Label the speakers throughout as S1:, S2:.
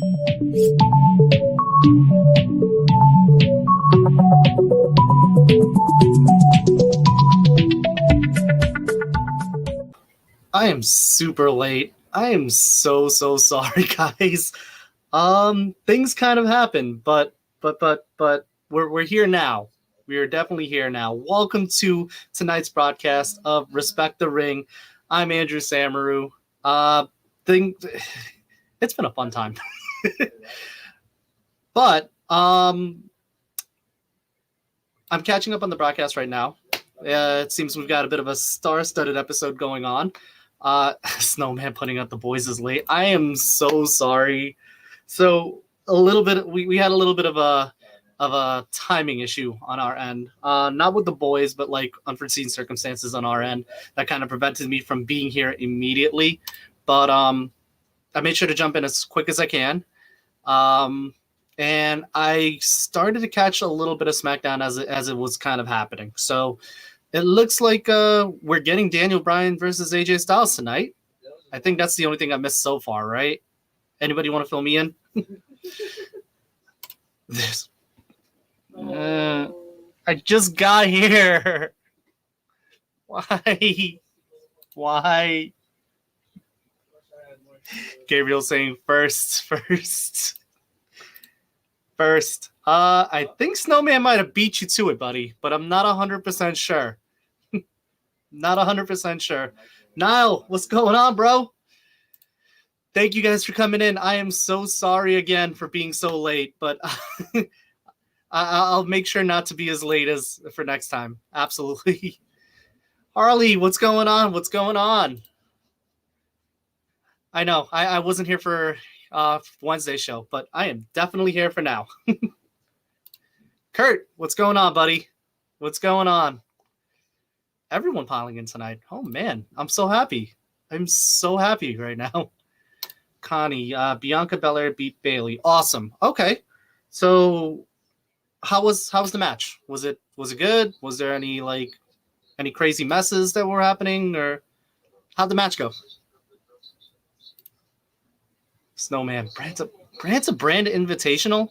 S1: I am super late. I am so sorry, guys. Things kind of happen, but we're here now. We are definitely here now. Welcome to tonight's broadcast of Respect the Ring. I'm Andrew Samaru. It's been a fun time. But I'm catching up on the broadcast right now. It seems we've got a bit of a star-studded episode going on. Snowman putting out the boys is late. I am so sorry. So a little bit, we had a little bit of a timing issue on our end. Not with the boys, but like unforeseen circumstances on our end that kind of prevented me from being here immediately. But I made sure to jump in as quick as I can. And I started to catch a little bit of SmackDown as it was kind of happening. So it looks like we're getting Daniel Bryan versus AJ Styles tonight. I think that's the only thing I missed so far, right? Anybody want to fill me in? This. I just got here. Why? Gabriel saying first. I think Snowman might have beat you to it, buddy, but I'm not 100% sure. Not 100% sure. Niall, what's going on, bro? Thank you guys for coming in. I am so sorry again for being so late, but I'll make sure not to be as late as for next time. Absolutely. Harley, what's going on? What's going on? I know I wasn't here for Wednesday's show, but I am definitely here for now. Kurt, what's going on, buddy? What's going on? Everyone piling in tonight. Oh man, I'm so happy. I'm so happy right now. Connie, Bianca Belair beat Bayley. Awesome. Okay, so how was the match? Was it good? Was there any crazy messes that were happening, or how'd the match go? Snowman, Brand's a brand invitational.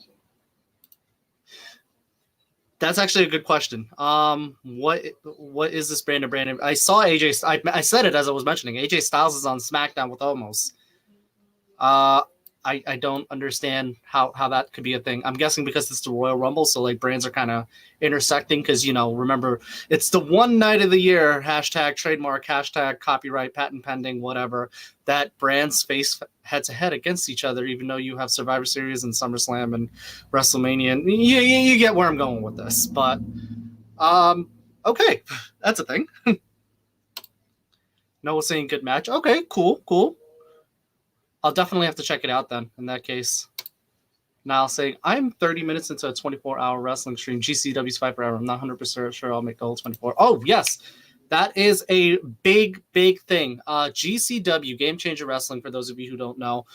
S1: That's actually a good question. What is this brand? I saw AJ. I said it as I was mentioning. AJ Styles is on SmackDown with Omos. I don't understand how that could be a thing. I'm guessing because it's the Royal Rumble, so like brands are kind of intersecting because, remember, it's the one night of the year, hashtag trademark, hashtag copyright, patent pending, whatever, that brands face head-to-head against each other, even though you have Survivor Series and SummerSlam and WrestleMania. And you get where I'm going with this. But, okay, that's a thing. Noah saying good match. Okay, cool. I'll definitely have to check it out then, in that case. Now I'll say, I'm 30 minutes into a 24-hour wrestling stream. GCW's 5 per hour. I'm not 100% sure I'll make the whole 24. Oh, yes. That is a big thing. GCW, Game Changer Wrestling, for those of you who don't know,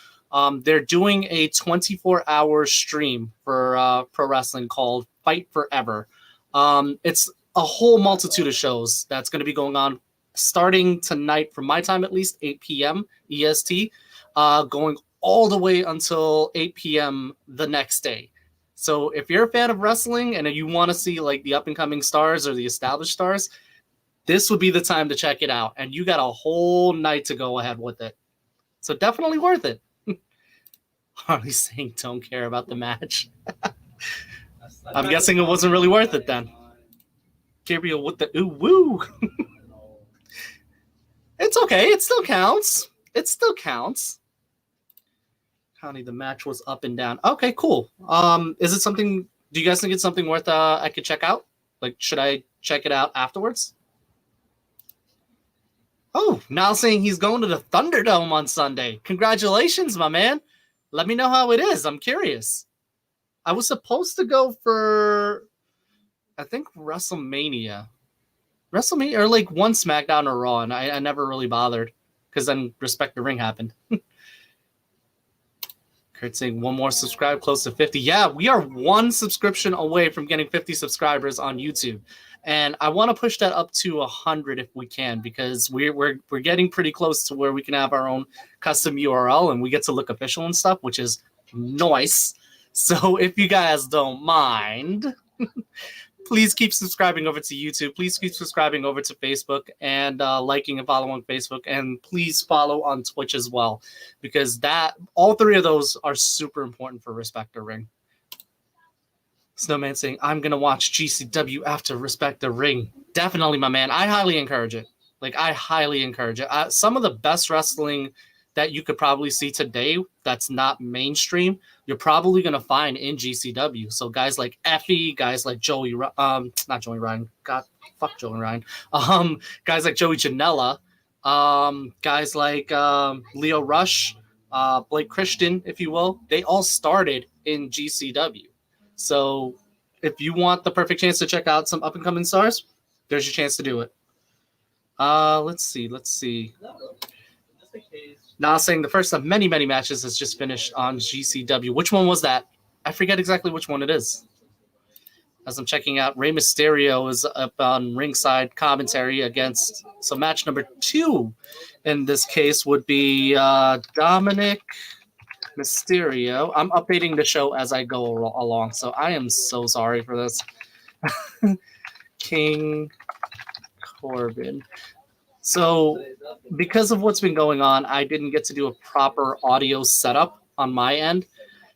S1: they're doing a 24-hour stream for pro wrestling called Fight Forever. It's a whole multitude of shows that's going to be going on starting tonight, from my time at least, 8 p.m. EST. Going all the way until 8 p.m. the next day. So if you're a fan of wrestling and you want to see like the up-and-coming stars or the established stars, this would be the time to check it out. And you got a whole night to go ahead with it. So definitely worth it. Harley's saying don't care about the match. I'm guessing it wasn't really worth it then. Gabriel with the ooh woo. It's okay. It still counts. Connie, the match was up and down. Okay, cool. Is it something? Do you guys think it's something worth I could check out? Like, should I check it out afterwards? Oh, now saying he's going to the Thunderdome on Sunday. Congratulations, my man. Let me know how it is. I'm curious. I was supposed to go for, I think, WrestleMania or like one SmackDown or Raw, and I never really bothered because then Respect the Ring happened. Kurt saying one more subscribe, close to 50. Yeah, we are one subscription away from getting 50 subscribers on YouTube. And I want to push that up to 100 if we can, because we're getting pretty close to where we can have our own custom URL and we get to look official and stuff, which is Nice. So if you guys don't mind, please keep subscribing over to YouTube. Please keep subscribing over to Facebook and liking and following on Facebook. And please follow on Twitch as well, because all three of those are super important for Respect the Ring. Snowman saying, I'm going to watch GCW after Respect the Ring. Definitely, my man. I highly encourage it. I highly encourage it. Some of the best wrestling that you could probably see today that's not mainstream, you're probably going to find in GCW. So guys like Effie, guys like not Joey Ryan. God, fuck Joey Ryan. Guys like Joey Janela, guys like Leo Rush, Blake Christian, if you will, they all started in GCW. So if you want the perfect chance to check out some up-and-coming stars, there's your chance to do it. Let's see. Now saying the first of many, many matches has just finished on GCW. Which one was that? I forget exactly which one it is. As I'm checking out, Rey Mysterio is up on ringside commentary against. So match number 2 in this case would be Dominic Mysterio. I'm updating the show as I go along, so I am so sorry for this. King Corbin. So because of what's been going on, I didn't get to do a proper audio setup on my end.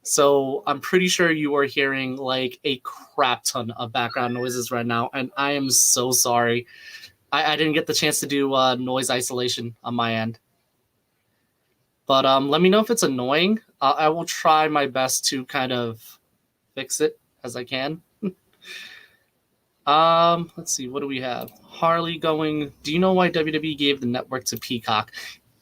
S1: So I'm pretty sure you are hearing a crap ton of background noises right now, and I am so sorry. I didn't get the chance to do noise isolation on my end. But let me know if it's annoying. I will try my best to kind of fix it as I can. Let's see. What do we have? Harley going, do you know why WWE gave the network to Peacock?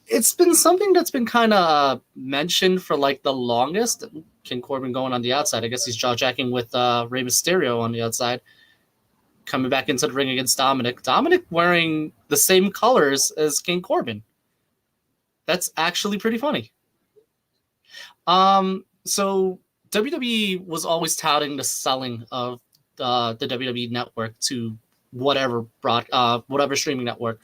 S1: It's been something that's been kind of mentioned for the longest. King Corbin going on the outside. I guess he's jaw-jacking with Rey Mysterio on the outside. Coming back into the ring against Dominic. Dominic wearing the same colors as King Corbin. That's actually pretty funny. So WWE was always touting the selling of the WWE network to whatever streaming network,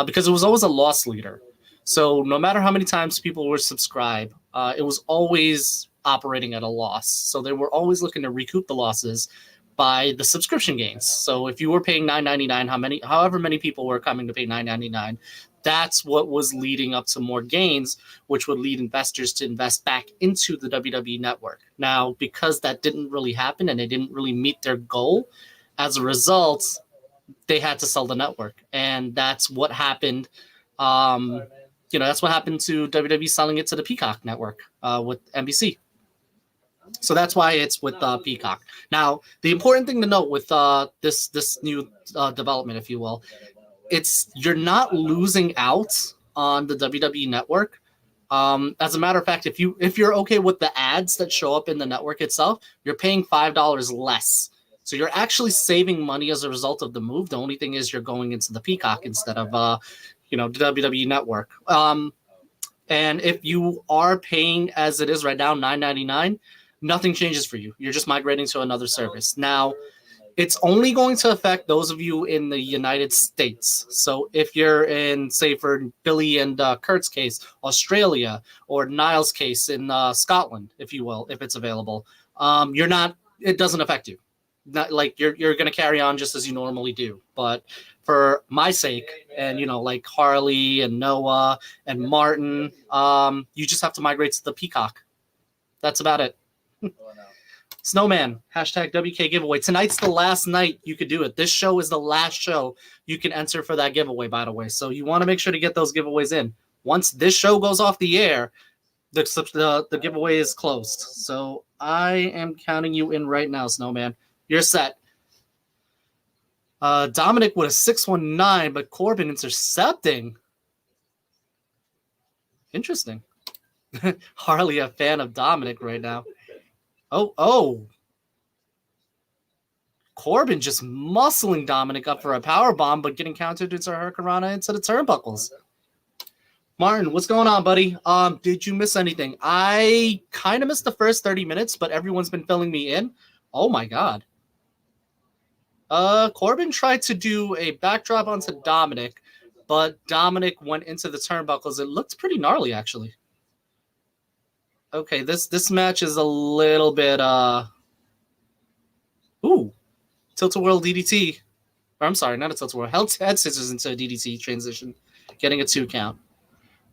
S1: because it was always a loss leader. So no matter how many times people would subscribe, it was always operating at a loss. So they were always looking to recoup the losses by the subscription gains. So if you were paying $9.99, however many people were coming to pay $9.99, that's what was leading up to more gains, which would lead investors to invest back into the WWE network. Now, because that didn't really happen and they didn't really meet their goal, as a result, they had to sell the network. And that's what happened. That's what happened to WWE selling it to the Peacock network with NBC. So that's why it's with Peacock. Now, the important thing to note with this new development, if you will, you're not losing out on the WWE network. As a matter of fact, if you're okay with the ads that show up in the network itself, you're paying $5 less. So you're actually saving money as a result of the move. The only thing is you're going into the Peacock instead of the WWE network. And if you are paying as it is right now, $9.99, nothing changes for you. You're just migrating to another service. Now, it's only going to affect those of you in the United States. So if you're in, say, for Billy and Kurt's case, Australia, or Niall's case in Scotland, if you will, if it's available, it doesn't affect you. Not you're going to carry on just as you normally do. But for my sake, and Harley and Noah and Martin, you just have to migrate to the Peacock. That's about it. Snowman, #WK giveaway. Tonight's the last night you could do it. This show is the last show you can enter for that giveaway, by the way. So you want to make sure to get those giveaways in. Once this show goes off the air, the giveaway is closed. So I am counting you in right now, Snowman. You're set. Dominic with a 619, but Corbin intercepting. Interesting. Hardly a fan of Dominic right now. Oh. Corbin just muscling Dominic up for a powerbomb, but getting countered into Hurricanrana into the turnbuckles. Martin, what's going on, buddy? Did you miss anything? I kind of missed the first 30 minutes, but everyone's been filling me in. Oh my God. Corbin tried to do a backdrop onto Dominic, but Dominic went into the turnbuckles. It looked pretty gnarly, actually. Okay, this match is a little bit ooh, tilt-a-whirl DDT. Or I'm sorry, not a tilt-a-whirl. Head scissors into a DDT transition, getting a 2 count.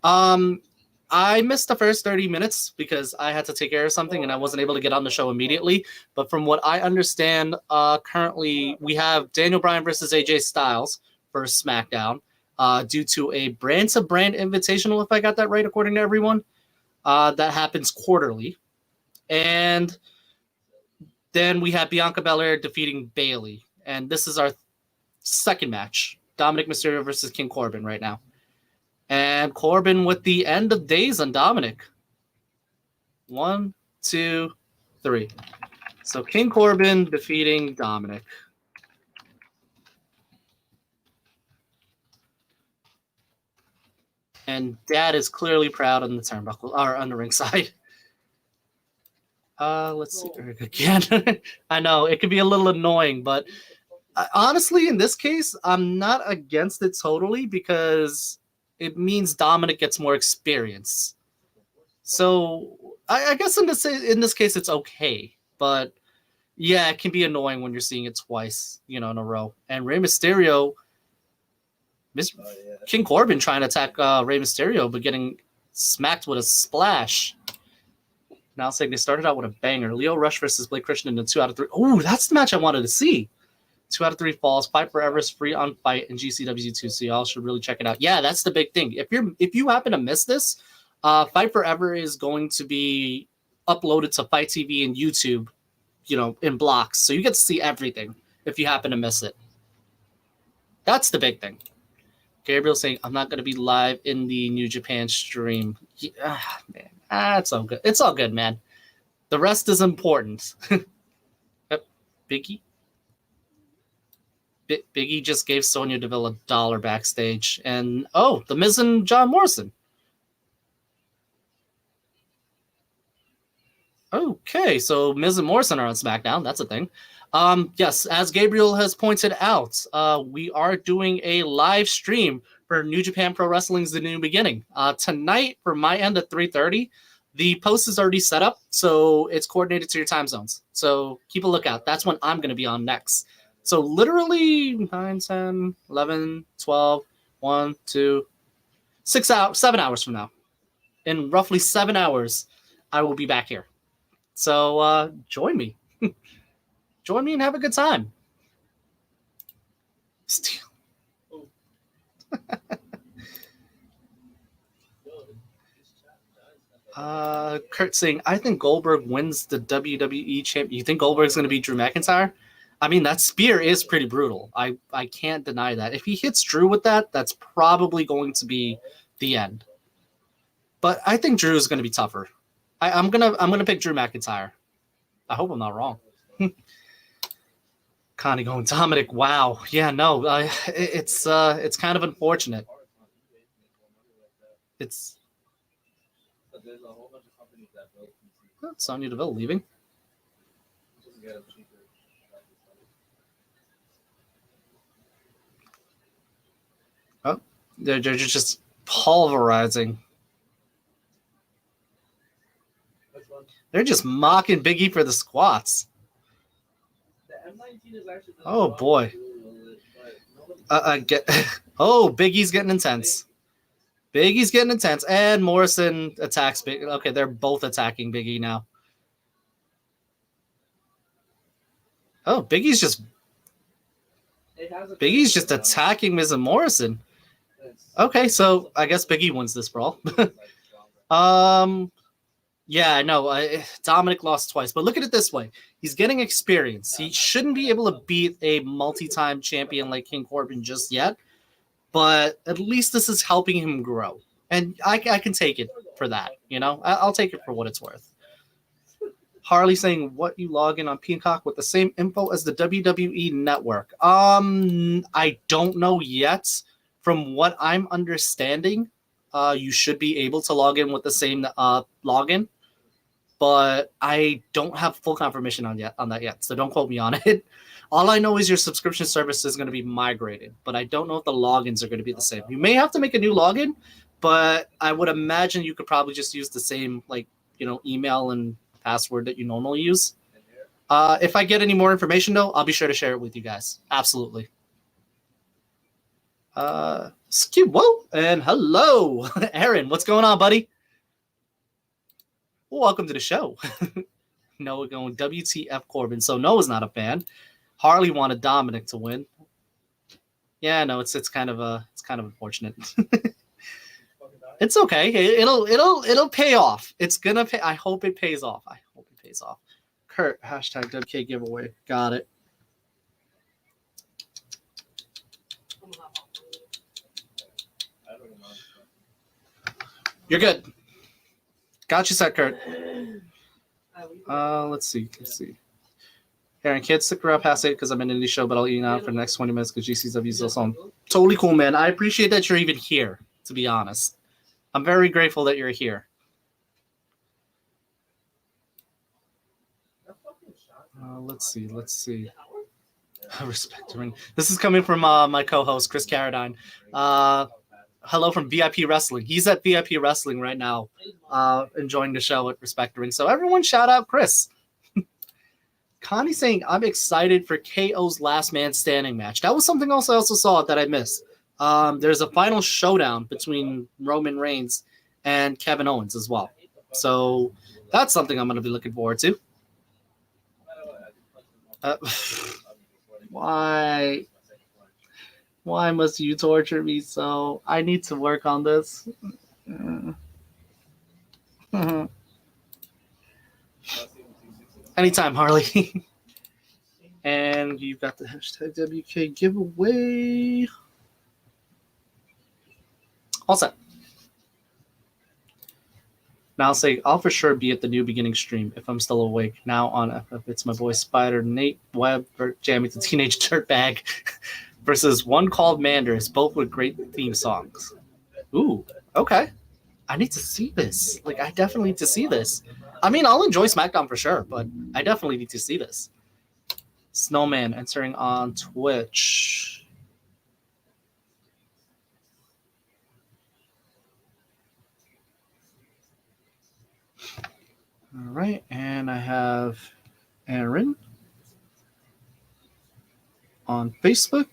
S1: I missed the first 30 minutes because I had to take care of something and I wasn't able to get on the show immediately. But from what I understand, currently we have Daniel Bryan versus AJ Styles for SmackDown due to a brand-to-brand invitational, if I got that right, according to everyone. That happens quarterly. And then we have Bianca Belair defeating Bayley. And this is our second match. Dominic Mysterio versus King Corbin right now. And Corbin with the end of days on Dominic. 1, 2, 3. So King Corbin defeating Dominic. And Dad is clearly proud on the turnbuckle, or on the ringside. Let's see again. I know it could be a little annoying, but honestly, in this case, I'm not against it totally because it means Dominic gets more experience. So I guess in this case, it's okay. But yeah, it can be annoying when you're seeing it twice, in a row. And Rey Mysterio, King Corbin trying to attack Rey Mysterio, but getting smacked with a splash. Now saying they started out with a banger. Lio Rush versus Blake Christian in a 2 out of 3. Oh, that's the match I wanted to see. 2 out of 3 falls. Fight Forever is free on Fight and GCW2, so y'all should really check it out. Yeah, that's the big thing. If you happen to miss this, Fight Forever is going to be uploaded to Fight TV and YouTube, in blocks, so you get to see everything if you happen to miss it. That's the big thing. Gabriel saying, I'm not going to be live in the New Japan stream. Yeah, man. It's all good. It's all good, man. The rest is important. Yep. Biggie. Biggie just gave Sonya Deville $1 backstage. And, The Miz and John Morrison. Okay, so Miz and Morrison are on SmackDown. That's a thing. Yes, as Gabriel has pointed out, we are doing a live stream for New Japan Pro Wrestling's The New Beginning. Tonight, for my end at 3:30, the post is already set up, so it's coordinated to your time zones. So keep a lookout. That's when I'm going to be on next. So literally 9, 10, 11, 12, 1, 2, 6 hours, 7 hours from now. In roughly 7 hours, I will be back here. So join me. Join me and have a good time. Steal. Kurt saying, I think Goldberg wins the WWE champ. You think Goldberg's going to beat Drew McIntyre? I mean, that spear is pretty brutal. I can't deny that. If he hits Drew with that, that's probably going to be the end. But I think Drew is going to be tougher. I'm gonna pick Drew McIntyre. I hope I'm not wrong. Connie going Dominic. Wow. Yeah. No. It's kind of unfortunate. It's Sonya Deville leaving. Oh, they're just pulverizing. They're just mocking Big E for the squats. Oh boy. Big E's getting intense. Big E's getting intense, and Morrison attacks Big. Okay, they're both attacking Big E now. Oh, Big E's just attacking Miz and Morrison. Okay, so I guess Big E wins this brawl. Yeah, I know. Dominic lost twice, but look at it this way. He's getting experience. He shouldn't be able to beat a multi-time champion like King Corbin just yet, but at least this is helping him grow. And I can take it for that, I'll take it for what it's worth. Harley saying, what, you log in on Peacock with the same info as the WWE Network? I don't know yet. From what I'm understanding, you should be able to log in with the same login. But I don't have full confirmation on that yet, so don't quote me on it. All I know is your subscription service is going to be migrated, but I don't know if the logins are going to be the same. You may have to make a new login, but I would imagine you could probably just use the same email and password that you normally use. If I get any more information, though, I'll be sure to share it with you guys. Absolutely. Whoa, and hello, Aaron. What's going on, buddy? Welcome to the show. Noah going WTF Corbin. So Noah's not a fan. Harley wanted Dominic to win. Yeah, no, it's kind of unfortunate. It's okay. It'll pay off. It's gonna pay. I hope it pays off. Kurt, hashtag WK giveaway. Got it. You're good. Got you set, Kurt. Let's see. Aaron, can't stick around past 8 because I'm in an indie show, but I'll eat out for the next 20 minutes because GCW is also on. Totally cool, man. I appreciate that you're even here, to be honest. I'm very grateful that you're here. Let's see. Respect the ring. This is coming from my co-host, Chris Carradine. Hello from VIP Wrestling. He's at VIP Wrestling right now, enjoying the show at Respect the Ring. So everyone shout out Chris. Connie saying, I'm excited for KO's last man standing match. That was something else I also saw that I missed. There's a final showdown between Roman Reigns and Kevin Owens as well. So that's something I'm going to be looking forward to. Why must you torture me so? I need to work on this. Anytime, Harley. And you've got the hashtag WK giveaway. All set. Now I'll say, I'll for sure be at the New Beginning stream if I'm still awake. Now on FF, it's my boy Spider, Nate Webb, jamming the Teenage Dirtbag versus One Called Manders, both with great theme songs. Ooh, okay. I need to see this. I definitely need to see this. I mean, I'll enjoy SmackDown for sure, but I definitely need to see this. Snowman entering on Twitch. All right, and I have Aaron on Facebook.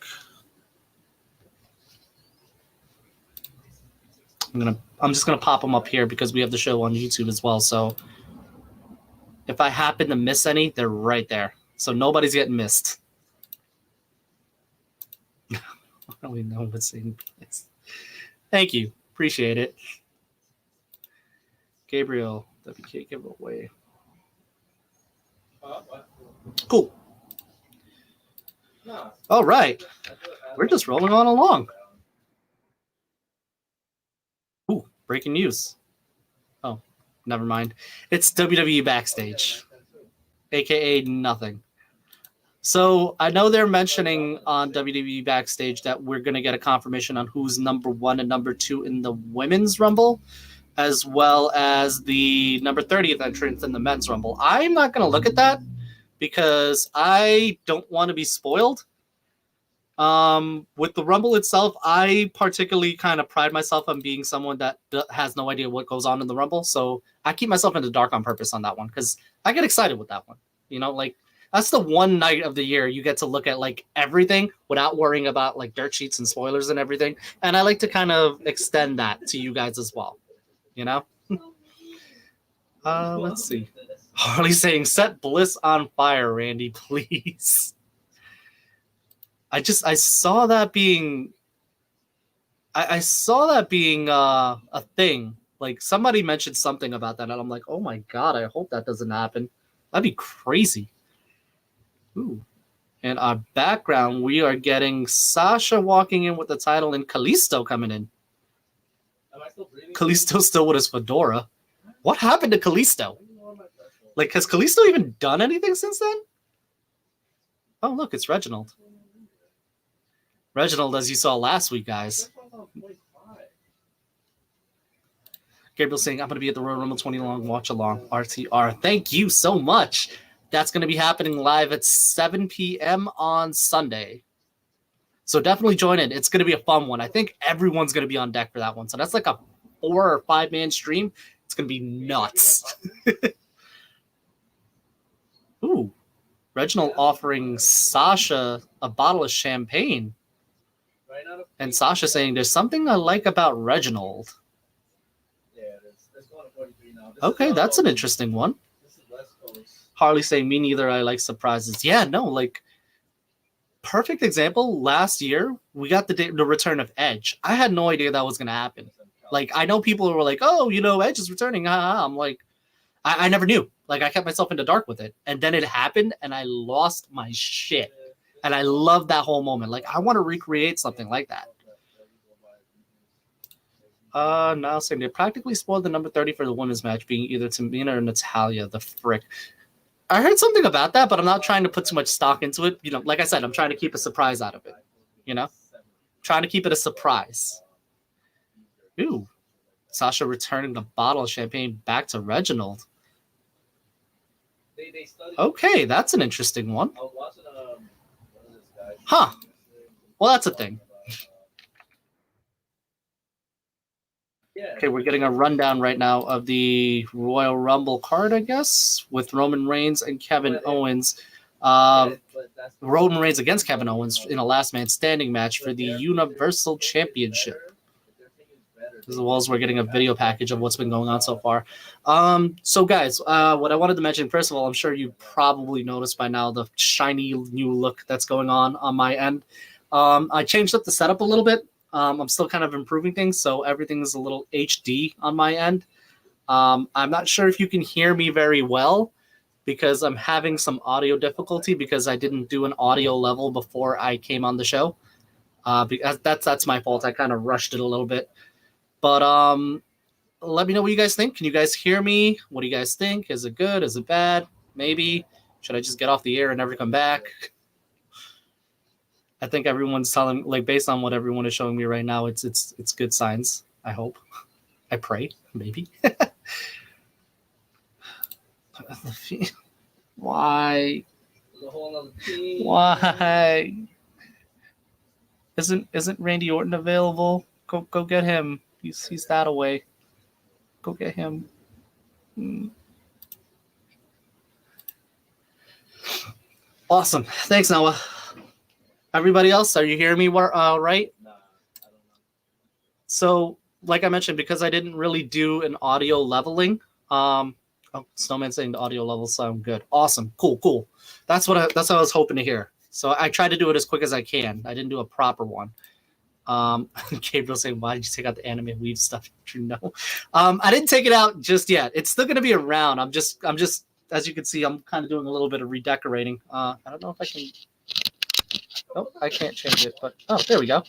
S1: I'm just gonna pop them up here because we have the show on YouTube as well. So if I happen to miss any, they're right there. So nobody's getting missed. I don't really know what's in place. Thank you. Appreciate it. Gabriel, WK giveaway. Cool. All right. We're just rolling on along. Ooh, breaking news. Oh, never mind. It's WWE Backstage, a.k.a. nothing. So I know they're mentioning on WWE Backstage that we're going to get a confirmation on who's number 1 and number 2 in the Women's Rumble, as well as the number 30th entrant in the Men's Rumble. I'm not going to look at that because I don't want to be spoiled. With the Rumble itself, I particularly kind of pride myself on being someone that has no idea what goes on in the Rumble. So I keep myself in the dark on purpose on that one because I get excited with that one. That's the one night of the year you get to look at everything without worrying about dirt sheets and spoilers and everything. And I like to kind of extend that to you guys as well. Let's see. Harley saying, set Bliss on fire, Randy, please. I saw that being a thing. Somebody mentioned something about that, and I'm like, oh my god, I hope that doesn't happen. That'd be crazy. Ooh. In our background, we are getting Sasha walking in with the title and Kalisto coming in. Kalisto still with his fedora. What happened to Kalisto? Has Kalisto even done anything since then? Oh, look, it's Reginald. Reginald, as you saw last week, guys. Gabriel saying, I'm going to be at the Royal Rumble 20 long watch along. RTR. Thank you so much. That's going to be happening live at 7 p.m. on Sunday. So definitely join in. It's going to be a fun one. I think everyone's going to be on deck for that one. So that's a 4 or 5 man stream. It's gonna be nuts. Ooh, Reginald offering Sasha a bottle of champagne. And Sasha saying, there's something I like about Reginald. Okay, that's an interesting one. Harley saying, me neither, I like surprises. Yeah, no, like, perfect example, last year, we got the return of Edge. I had no idea that was going to happen. Like, I know people were like, oh, you know, Edge is returning. I'm like, I never knew. Like, I kept myself in the dark with it. And then it happened, and I lost my shit. And I love that whole moment. Like, I want to recreate something like that. Now saying they practically spoiled the number 30 for the women's match, being either Tamina or Natalya. The frick. I heard something about that, but I'm not trying to put too much stock into it. You know, like I said, I'm trying to keep a surprise out of it. You know? Trying to keep it a surprise. Ooh. Sasha returning the bottle of champagne back to Reginald. Okay, that's an interesting one. Huh. Well, that's a thing. Okay, we're getting a rundown right now of the Royal Rumble card, I guess, with Roman Reigns and Kevin Owens. Roman Reigns against Kevin Owens in a last man standing match for the Universal Championship. As well as we're getting a video package of what's been going on so far. So guys, what I wanted to mention, first of all, I'm sure you probably noticed by now the shiny new look that's going on my end. I changed up the setup a little bit. I'm still kind of improving things, so everything's a little HD on my end. I'm not sure if you can hear me very well because I'm having some audio difficulty because I didn't do an audio level before I came on the show. Because that's my fault. I kind of rushed it a little bit. But let me know what you guys think. Can you guys hear me? What do you guys think? Is it good? Is it bad? Maybe. Should I just get off the air and never come back? I think everyone's telling, like, based on what everyone is showing me right now, it's good signs. I hope. I pray. Maybe. Why? Why? Isn't Randy Orton available? Go get him. He's that away. Go get him. Awesome. Thanks, Noah. Everybody else, are you hearing me right? No, I don't know. So, like I mentioned, because I didn't really do an audio leveling, Snowman saying the audio levels sound good. Awesome. Cool. That's what I was hoping to hear. So I tried to do it as quick as I can. I didn't do a proper one. Gabriel saying, why did you take out the anime weave stuff? You know, I didn't take it out just yet. It's still going to be around. I'm just, as you can see, I'm kind of doing a little bit of redecorating. I don't know if I can. Oh, I can't change it, but there we go.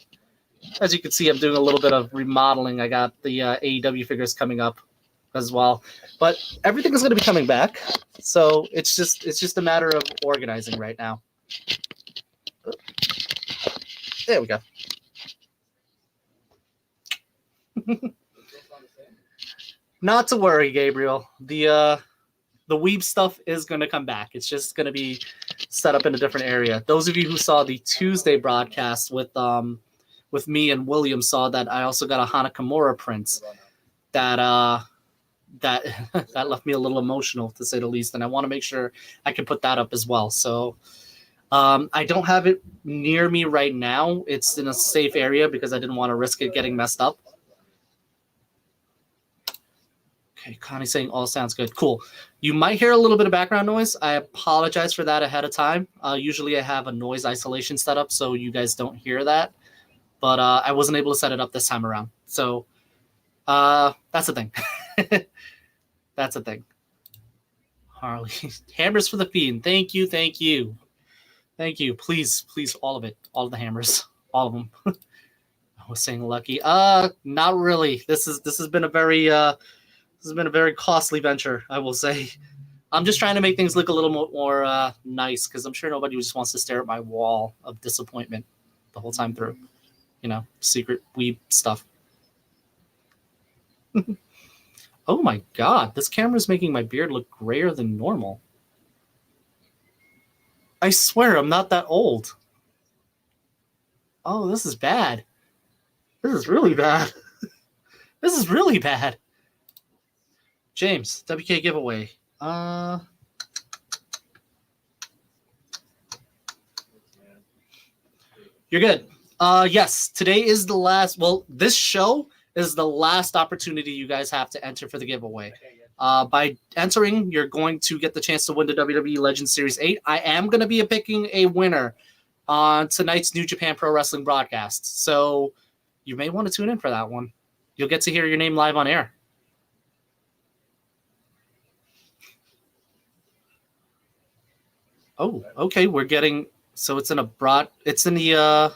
S1: As you can see, I'm doing a little bit of remodeling. I got the AEW figures coming up as well, but everything is going to be coming back. So it's just a matter of organizing right now. There we go. Not to worry, Gabriel. The weeb stuff is going to come back. It's just going to be set up in a different area. Those of you who saw the Tuesday broadcast with me and William saw that I also got a Hana Kimura print that left me a little emotional, to say the least, and I want to make sure I can put that up as well. So I don't have it near me right now. It's in a safe area because I didn't want to risk it getting messed up. Okay, Connie saying all sounds good. Cool. You might hear a little bit of background noise. I apologize for that ahead of time. Usually I have a noise isolation set up so you guys don't hear that. But I wasn't able to set it up this time around. So that's a thing. That's a thing. Harley. Hammers for the Fiend. Thank you. Please, all of it. All of the hammers. All of them. I was saying lucky. Not really. This has been a very costly venture, I will say. I'm just trying to make things look a little more nice because I'm sure nobody just wants to stare at my wall of disappointment the whole time through. You know, secret weeb stuff. Oh my god, this camera is making my beard look grayer than normal. I swear I'm not that old. Oh, this is bad. This is really bad. This is really bad. James, WK giveaway. You're good. Yes, today is the last. Well, this show is the last opportunity you guys have to enter for the giveaway. By entering, you're going to get the chance to win the WWE Legends Series 8. I am going to be picking a winner on tonight's New Japan Pro Wrestling broadcast. So you may want to tune in for that one. You'll get to hear your name live on air. Oh, okay. We're getting... So it's in a broad... It's in the...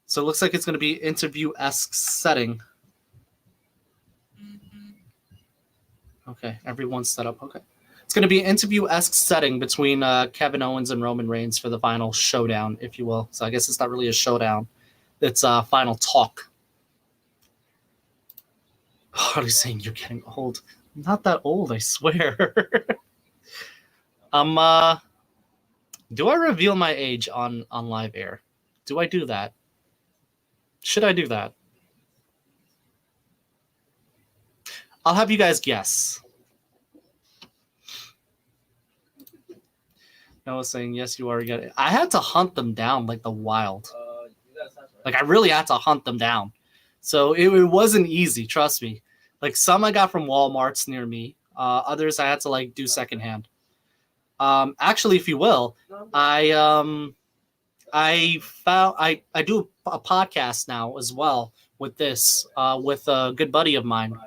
S1: So it looks like it's going to be interview-esque setting. Okay, everyone's set up. Okay. It's going to be an interview-esque setting between Kevin Owens and Roman Reigns for the final showdown, if you will. So I guess it's not really a showdown. It's a final talk. Are you saying you're getting old? I'm not that old, I swear. Do I reveal my age on live air? Do I do that? Should I do that? I'll have you guys guess. Noah saying, yes, you are getting... I had to hunt them down like the wild. Like, I really had to hunt them down. So it wasn't easy, trust me. Like, some I got from Walmarts near me. Others I had to, like, do secondhand. Actually, if you will, I do a podcast now as well with this, with a good buddy of mine.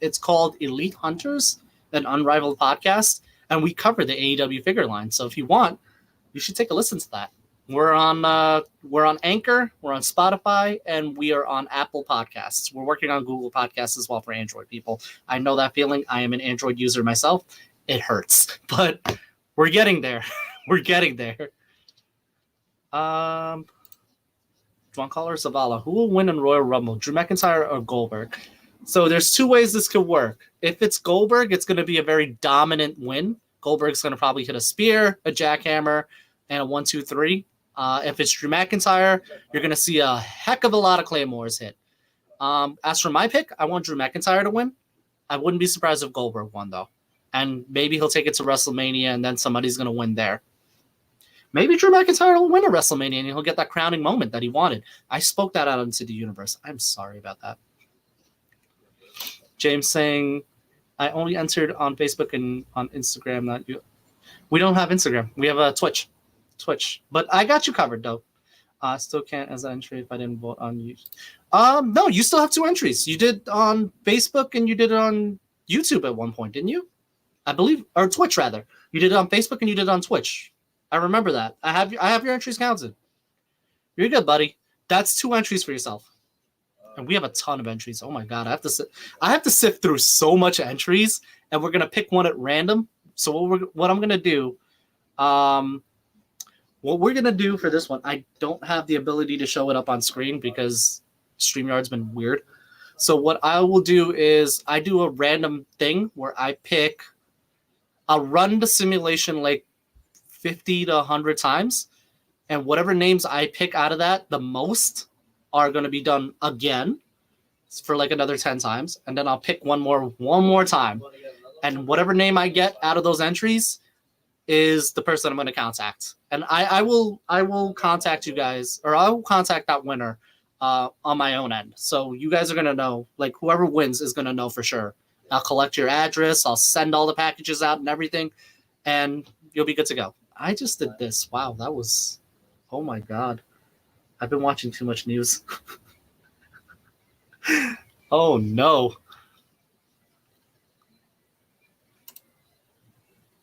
S1: It's called Elite Hunters, an unrivaled podcast, and we cover the AEW figure line. So if you want, you should take a listen to that. We're on Anchor, we're on Spotify, and we are on Apple Podcasts. We're working on Google Podcasts as well for Android people. I know that feeling. I am an Android user myself. It hurts, but we're getting there. We're getting there. John Caller Zavala, who will win in Royal Rumble, Drew McIntyre or Goldberg? So there's two ways this could work. If it's Goldberg, it's going to be a very dominant win. Goldberg's going to probably hit a spear, a jackhammer, and a 1-2-3. If it's Drew McIntyre, you're going to see a heck of a lot of Claymores hit. As for my pick, I want Drew McIntyre to win. I wouldn't be surprised if Goldberg won, though. And maybe he'll take it to WrestleMania, and then somebody's going to win there. Maybe Drew McIntyre will win a WrestleMania, and he'll get that crowning moment that he wanted. I spoke that out into the universe. I'm sorry about that. James saying, I only entered on Facebook and on Instagram. Not you. We don't have Instagram. We have a Twitch. But I got you covered, though. Still can't as an entry if I didn't vote on you. No, you still have two entries. You did on Facebook and you did it on YouTube at one point, didn't you? I believe, or Twitch rather. You did it on Facebook and you did it on Twitch. I remember that. I have your entries counted. You're good, buddy. That's two entries for yourself. And we have a ton of entries. Oh my god, I have to sift through so much entries, and we're gonna pick one at random. So what I'm gonna do, what we're gonna do for this one, I don't have the ability to show it up on screen because StreamYard's been weird. So what I will do is I do a random thing where I'll run the simulation like 50 to 100 times, and whatever names I pick out of that the most are going to be done again for like another 10 times, and then I'll pick one more time, and whatever name I get out of those entries is the person I'm going to contact, and I will contact you guys, or I will contact that winner on my own end. So you guys are going to know, like whoever wins is going to know for sure. I'll collect your address, I'll send all the packages out and everything, and you'll be good to go. I just did this. Wow, that was... Oh my god. I've been watching too much news. Oh no.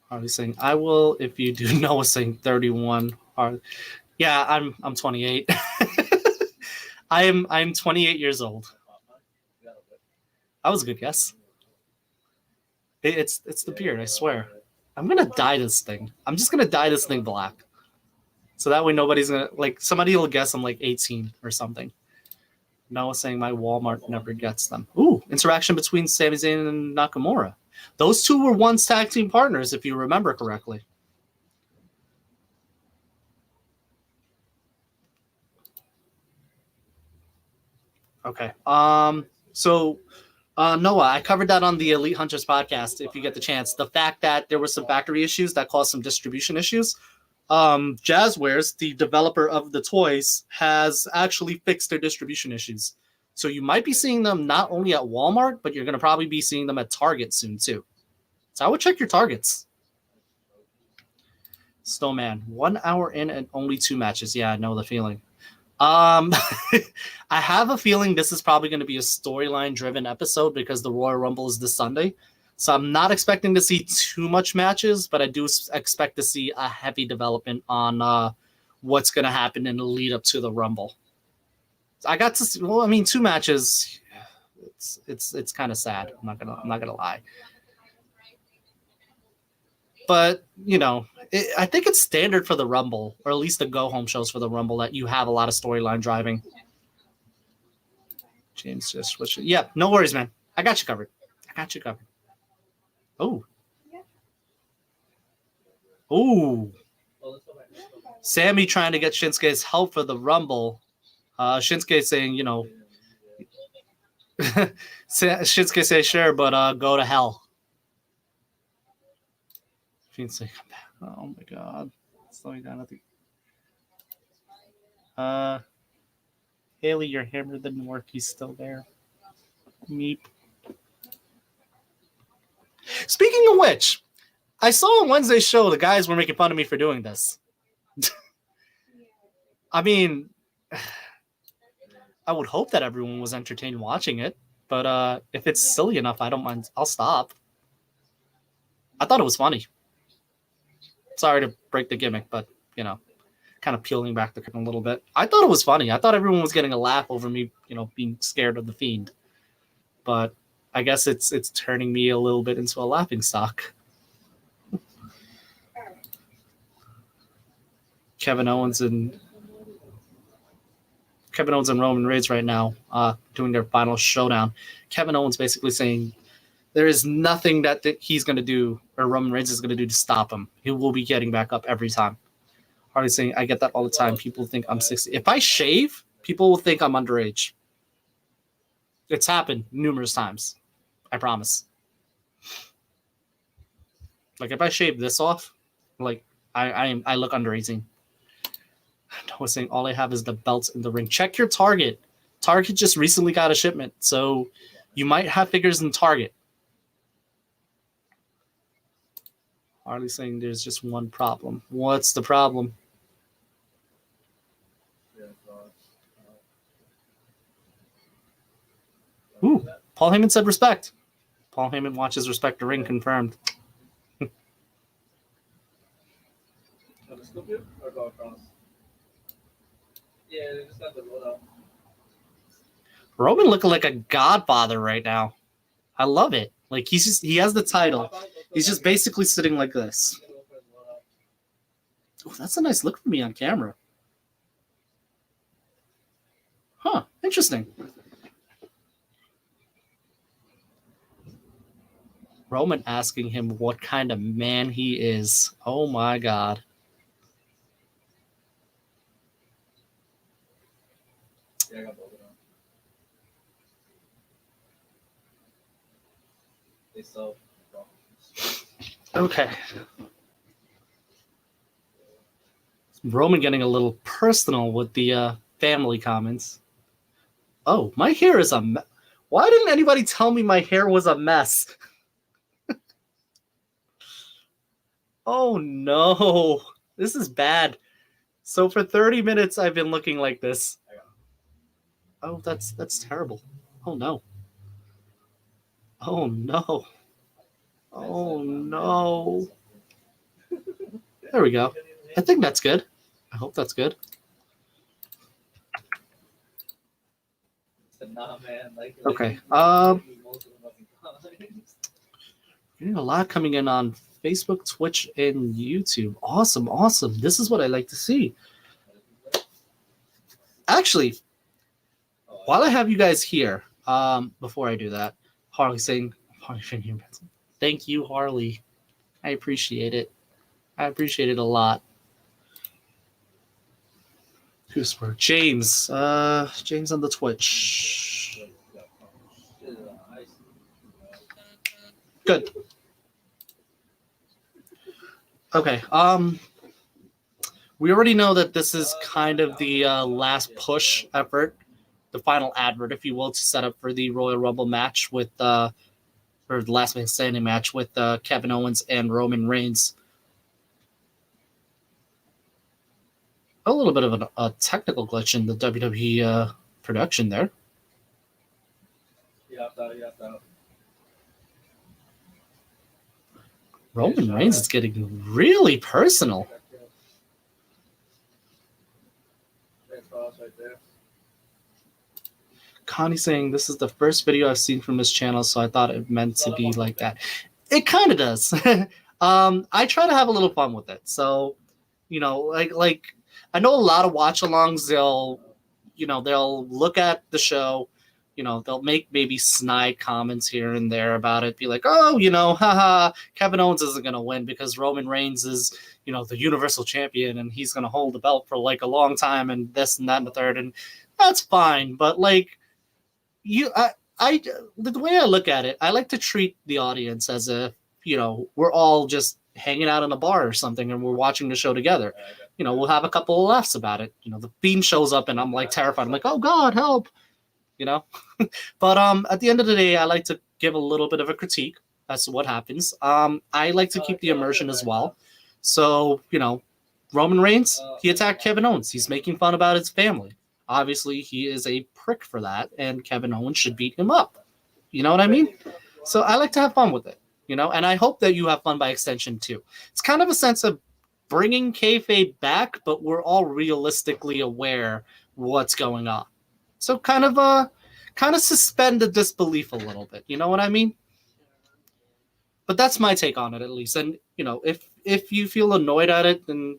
S1: Harley saying, I will if you do. Noah saying 31. Yeah, I'm 28. I'm 28 years old. That was a good guess. It's the beard, I swear. I'm gonna dye this thing. I'm just gonna dye this thing black. So that way nobody's gonna, like, somebody will guess I'm like 18 or something. Noah saying my Walmart never gets them. Ooh, interaction between Sami Zayn and Nakamura. Those two were once tag team partners, if you remember correctly. Okay. So Noah, I covered that on the Elite Hunters podcast. If you get the chance, the fact that there were some factory issues that caused some distribution issues. Jazzwares, the developer of the toys, has actually fixed their distribution issues. So you might be seeing them not only at Walmart, but you're going to probably be seeing them at Target soon too. So I would check your Targets. Snowman, 1 hour in and only 2 matches. Yeah, I know the feeling. I have a feeling this is probably going to be a storyline-driven episode because the Royal Rumble is this Sunday. So I'm not expecting to see too much matches, but I do expect to see a heavy development on what's going to happen in the lead up to the Rumble. I got to see, 2 matches. It's kind of sad. I'm not gonna lie. But I think it's standard for the Rumble, or at least the go-home shows for the Rumble, that you have a lot of storyline driving. James just switched it. Yeah, no worries, man. I got you covered. Oh. Oh. Sammy trying to get Shinsuke's help for the Rumble. Shinsuke saying, Shinsuke say sure, but go to hell. Shinsuke, come back. Oh my god. Slowing down at the Haley, your hammer didn't work. He's still there. Meep. Speaking of which, I saw on Wednesday's show the guys were making fun of me for doing this. I mean, I would hope that everyone was entertained watching it, but if it's silly enough, I don't mind. I'll stop. I thought it was funny. Sorry to break the gimmick, but, kind of peeling back the curtain a little bit. I thought it was funny. I thought everyone was getting a laugh over me, being scared of the Fiend. But I guess it's turning me a little bit into a laughing stock. Kevin Owens and Roman Reigns right now doing their final showdown. Kevin Owens basically saying there is nothing that he's going to do or Roman Reigns is going to do to stop him. He will be getting back up every time. Harley saying, I get that all the time. People think I'm 60. If I shave, people will think I'm underage. It's happened numerous times. I promise. Like, if I shave this off, like, I look under 18. Noah's saying all I have is the belts in the ring. Check your Target. Target just recently got a shipment, so you might have figures in Target. Harley saying there's just one problem. What's the problem? Ooh, Paul Heyman said respect. Paul Heyman watches Respect the Ring, confirmed. Roman looking like a godfather right now. I love it. Like, he has the title. He's just basically sitting like this. Oh, that's a nice look for me on camera. Huh, interesting. Roman asking him what kind of man he is. Oh my god. Yeah, I got both of them. Okay. Roman getting a little personal with the family comments. Oh, my hair is a mess. Why didn't anybody tell me my hair was a mess? Oh no, this is bad. So for 30 minutes, I've been looking like this. Oh, that's terrible. Oh no. Oh no. Oh no. There we go. I think that's good. I hope that's good. Okay. Getting a lot coming in on Facebook, Twitch, and YouTube. Awesome, awesome. This is what I like to see. Actually, while I have you guys here, before I do that, Harley saying, thank you, Harley. I appreciate it. I appreciate it a lot. Who's for James? James on the Twitch. Good. Okay. We already know that this is kind of the last push effort, the final advert, if you will, to set up for the Royal Rumble match with, or the last man standing match with Kevin Owens and Roman Reigns. A little bit of a technical glitch in the WWE production there.
S2: Yeah.
S1: Roman Reigns is getting really personal. Connie saying this is the first video I've seen from his channel, so I thought it meant to be like that. It kind of does. I try to have a little fun with it. So, like I know a lot of watch-alongs, they'll look at the show, they'll make maybe snide comments here and there about it, be like, oh, haha, Kevin Owens isn't going to win because Roman Reigns is, the Universal Champion and he's going to hold the belt for like a long time and this and that and the third. And that's fine. But like, the way I look at it, I like to treat the audience as if, we're all just hanging out in a bar or something and we're watching the show together. We'll have a couple of laughs about it. The Fiend shows up and I'm like terrified. I'm like, oh God, help. But at the end of the day, I like to give a little bit of a critique as to what happens. I like to keep the immersion as well. So, Roman Reigns, he attacked Kevin Owens. He's making fun about his family. Obviously, he is a prick for that, and Kevin Owens should beat him up. You know what I mean? So I like to have fun with it, and I hope that you have fun by extension too. It's kind of a sense of bringing kayfabe back, but we're all realistically aware what's going on. So kind of suspend the disbelief a little bit. You know what I mean? But that's my take on it, at least. And if you feel annoyed at it, then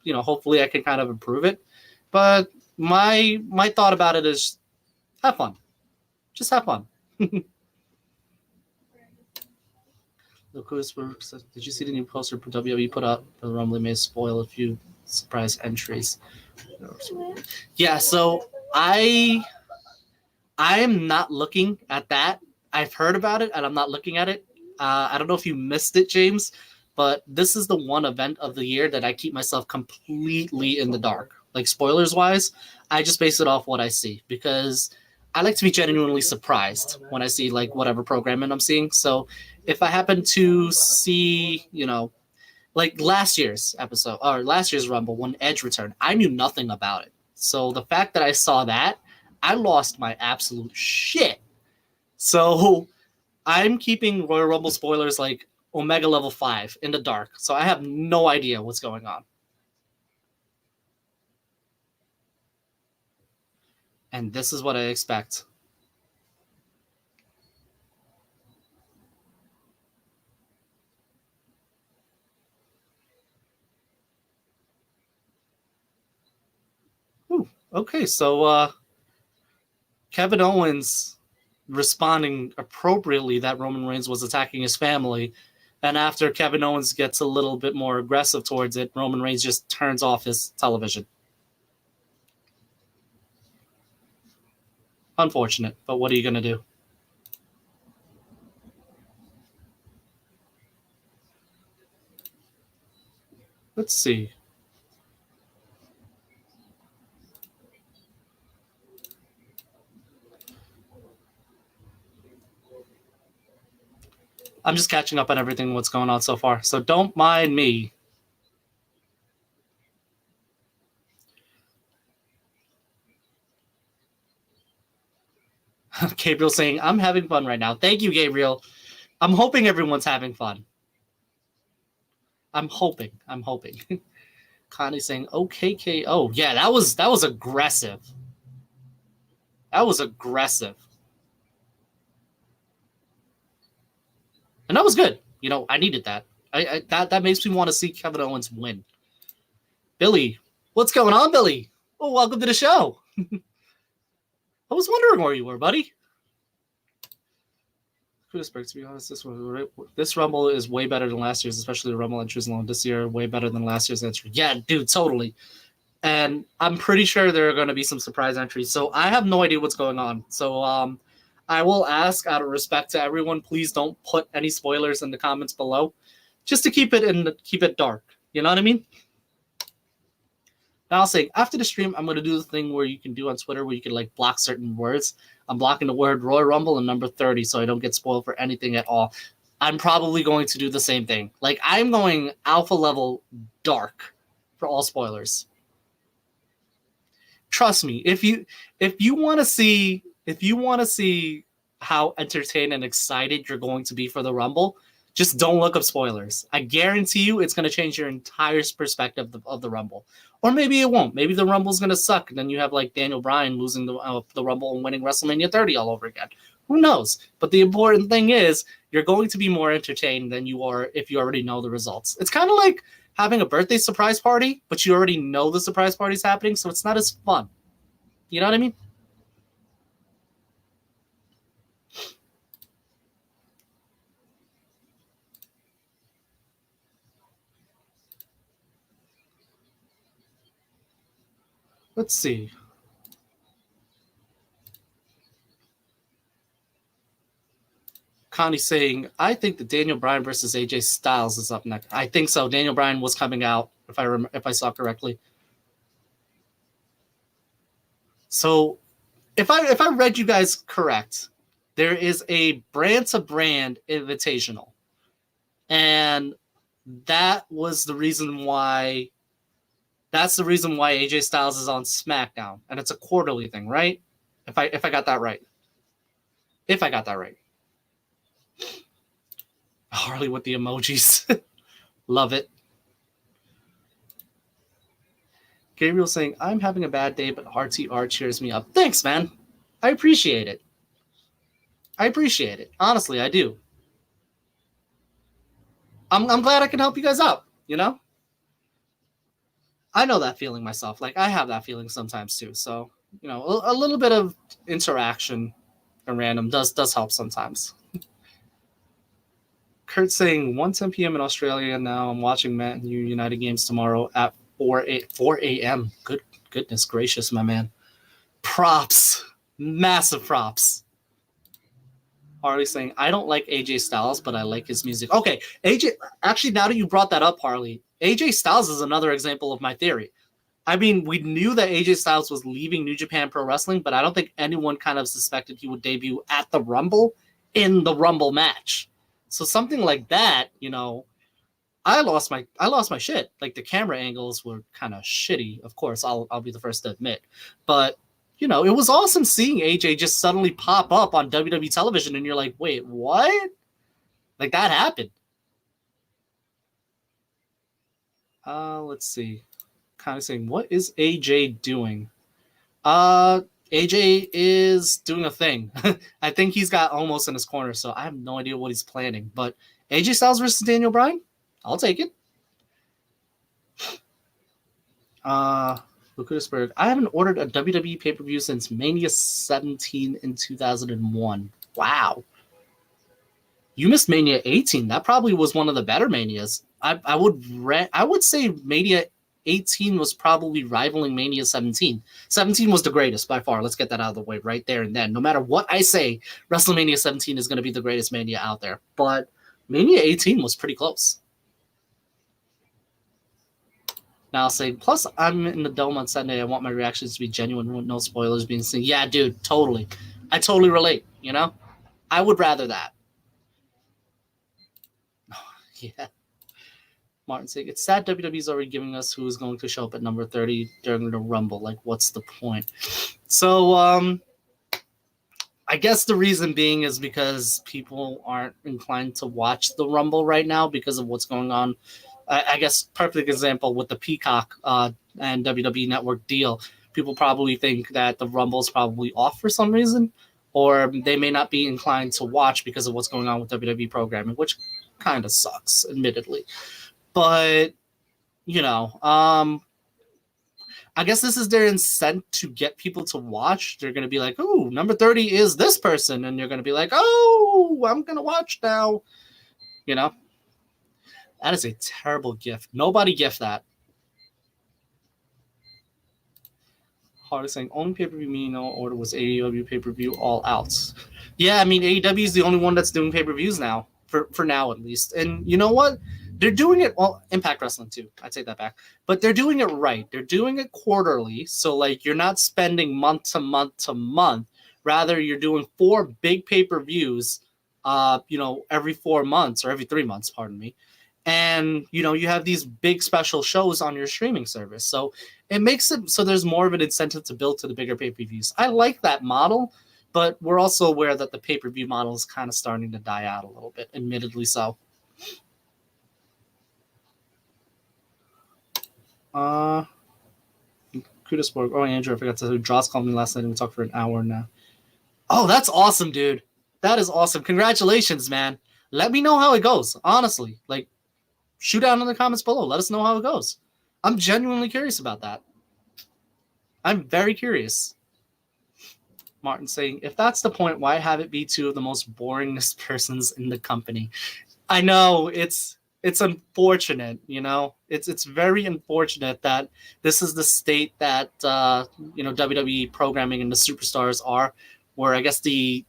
S1: hopefully I can kind of improve it. But my thought about it is have fun. Just have fun. Did you see the new poster WWE put up? The Rumble may spoil a few surprise entries. Yeah, so I am not looking at that. I've heard about it, and I'm not looking at it. I don't know if you missed it, James, but this is the one event of the year that I keep myself completely in the dark. Like, spoilers-wise, I just base it off what I see because I like to be genuinely surprised when I see, like, whatever programming I'm seeing. So if I happen to see, like last year's episode or last year's Rumble when Edge returned, I knew nothing about it. So the fact that I saw that, I lost my absolute shit. So I'm keeping Royal Rumble spoilers like Omega level 5 in the dark. So I have no idea what's going on. And this is what I expect. Ooh, okay, so Kevin Owens responding appropriately that Roman Reigns was attacking his family. And after Kevin Owens gets a little bit more aggressive towards it, Roman Reigns just turns off his television. Unfortunate, but what are you going to do? Let's see. I'm just catching up on everything what's going on so far, so don't mind me. Gabriel saying, I'm having fun right now. Thank you, Gabriel. I'm hoping everyone's having fun. I'm hoping. Connie saying, okay, oh, yeah, that was aggressive. That was aggressive. And that was good. I needed that. That makes me want to see Kevin Owens win. Billy, what's going on, Billy? Oh, welcome to the show. I was wondering where you were, buddy. To be honest, this Rumble is way better than last year's, especially the Rumble entries alone this year. Way better than last year's entry. Yeah, dude, totally. And I'm pretty sure there are going to be some surprise entries. So I have no idea what's going on. So I will ask out of respect to everyone, please don't put any spoilers in the comments below, just to keep it dark. You know what I mean? Now I'll say after the stream, I'm gonna do the thing where you can do on Twitter where you can like block certain words. I'm blocking the word Royal Rumble and number 30 so I don't get spoiled for anything at all. I'm probably going to do the same thing. Like I'm going alpha level dark for all spoilers. Trust me, if you want to see how entertained and excited you're going to be for the Rumble, just don't look up spoilers. I guarantee you it's going to change your entire perspective of the Rumble. Or maybe it won't. Maybe the Rumble's going to suck, and then you have like Daniel Bryan losing the Rumble and winning WrestleMania 30 all over again. Who knows? But the important thing is you're going to be more entertained than you are if you already know the results. It's kind of like having a birthday surprise party, but you already know the surprise party's happening, so it's not as fun. You know what I mean? Let's see. Connie's saying, I think that Daniel Bryan versus AJ Styles is up next. I think so. Daniel Bryan was coming out, if I saw correctly. So if I read you guys correct, there is a brand-to-brand invitational. And that's the reason why AJ Styles is on SmackDown. And it's a quarterly thing, right? If I got that right. If I got that right. Harley with the emojis. Love it. Gabriel saying, I'm having a bad day, but RTR cheers me up. Thanks, man. I appreciate it. Honestly, I do. I'm glad I can help you guys out, you know? I know that feeling myself. Like, I have that feeling sometimes, too. So, you know, a little bit of interaction and random does help sometimes. Kurt saying 1:10 p.m. in Australia now. I'm watching Man U United games tomorrow at 4 a.m. Goodness gracious, my man. Props. Massive props. Harley saying, I don't like AJ Styles, but I like his music. Okay, AJ, actually, now that you brought that up, Harley, AJ Styles is another example of my theory. I mean, we knew that AJ Styles was leaving New Japan Pro Wrestling, but I don't think anyone kind of suspected he would debut at the Rumble in the Rumble match. So something like that, you know, I lost my shit. Like the camera angles were kind of shitty. Of course, I'll be the first to admit, but you know, it was awesome seeing AJ just suddenly pop up on WWE television, and you're like, wait, what? Like that happened. Let's see. Kind of saying, what is AJ doing? AJ is doing a thing. I think he's got almost in his corner, so I have no idea what he's planning. But AJ Styles versus Daniel Bryan? I'll take it. Lucasberg, I haven't ordered a WWE pay-per-view since Mania 17 in 2001. Wow. You missed Mania 18. That probably was one of the better Manias. I would say Mania 18 was probably rivaling Mania 17. 17 was the greatest by far. Let's get that out of the way right there and then. No matter what I say, WrestleMania 17 is going to be the greatest Mania out there. But Mania 18 was pretty close. Now I'll say, plus I'm in the Dome on Sunday. I want my reactions to be genuine with no spoilers being seen. Yeah, dude, totally. I totally relate, you know? I would rather that. Yeah. Martin saying, it's sad WWE's already giving us who is going to show up at number 30 during the Rumble. Like, what's the point? So, I guess the reason being is because people aren't inclined to watch the Rumble right now because of what's going on. I guess perfect example with the Peacock and WWE Network deal. People probably think that the Rumble is probably off for some reason, or they may not be inclined to watch because of what's going on with WWE programming, which kind of sucks, admittedly. But, you know, I guess this is their incentive to get people to watch. They're going to be like, oh, number 30 is this person. And you're going to be like, oh, I'm going to watch now. You know? That is a terrible gift. Nobody gift that. Harley saying, only pay-per-view me no order was AEW pay-per-view all out. Yeah, I mean, AEW is the only one that's doing pay-per-views now, for now at least. And you know what? They're doing it, well, Impact Wrestling too. I take that back. But they're doing it right. They're doing it quarterly. So, like, you're not spending month to month to month. Rather, you're doing 4 big pay-per-views, every 4 months or every 3 months, pardon me. And, you have these big special shows on your streaming service. So it makes it so there's more of an incentive to build to the bigger pay-per-views. I like that model. But we're also aware that the pay-per-view model is kind of starting to die out a little bit, admittedly so. Kudasport. Oh, Andrew, I forgot to say, Dross called me last night and we talked for an hour now. Oh, that's awesome, dude. That is awesome. Congratulations, man. Let me know how it goes, honestly. Like, shoot out in the comments below. Let us know how it goes. I'm genuinely curious about that. I'm very curious. Martin saying, if that's the point, why have it be 2 of the most boringest persons in the company? I know it's unfortunate, it's very unfortunate that this is the state that WWE programming and the superstars are, where I guess the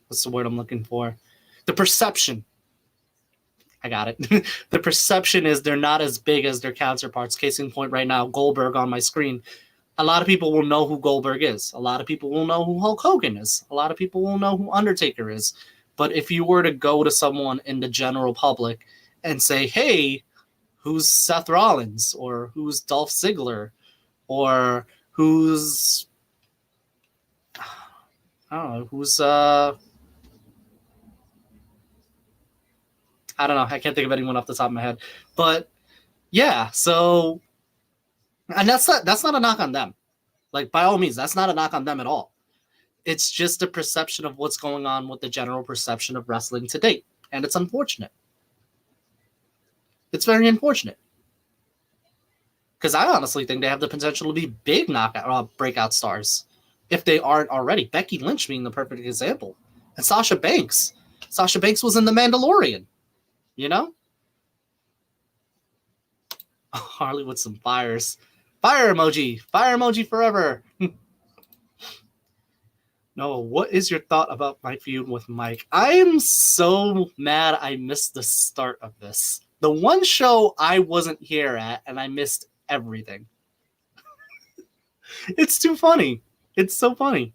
S1: what's the word I'm looking for? The perception. I got it. The perception is they're not as big as their counterparts. Case in point right now, Goldberg on my screen. A lot of people will know who Goldberg is. A lot of people will know who Hulk Hogan is. A lot of people will know who Undertaker is. But if you were to go to someone in the general public and say, hey, who's Seth Rollins? Or who's Dolph Ziggler? Or who's... I don't know. Who's... I don't know. I can't think of anyone off the top of my head. But, yeah, so... And that's not a knock on them. Like, by all means, that's not a knock on them at all. It's just a perception of what's going on with the general perception of wrestling to date. And it's unfortunate. It's very unfortunate. Because I honestly think they have the potential to be big breakout stars. If they aren't already. Becky Lynch being the perfect example. And Sasha Banks. Sasha Banks was in The Mandalorian. Harley with some fires. Fire emoji. Fire emoji forever. No, what is your thought about my feud with Mike? I am so mad I missed the start of this. The one show I wasn't here at, and I missed everything. It's too funny. It's so funny.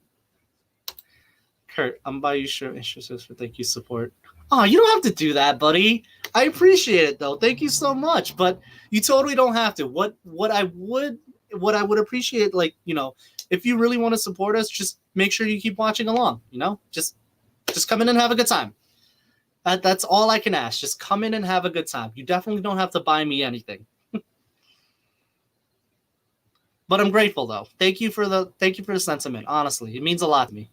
S1: Kurt, I'm by you shirt and shirts for thank you support. Oh, you don't have to do that, buddy. I appreciate it though. Thank you so much. But you totally don't have to. What I would appreciate, like, if you really want to support us, just make sure you keep watching along, Just come in and have a good time. That's all I can ask. Just come in and have a good time. You definitely don't have to buy me anything. But I'm grateful though. Thank you for the sentiment. Honestly, it means a lot to me.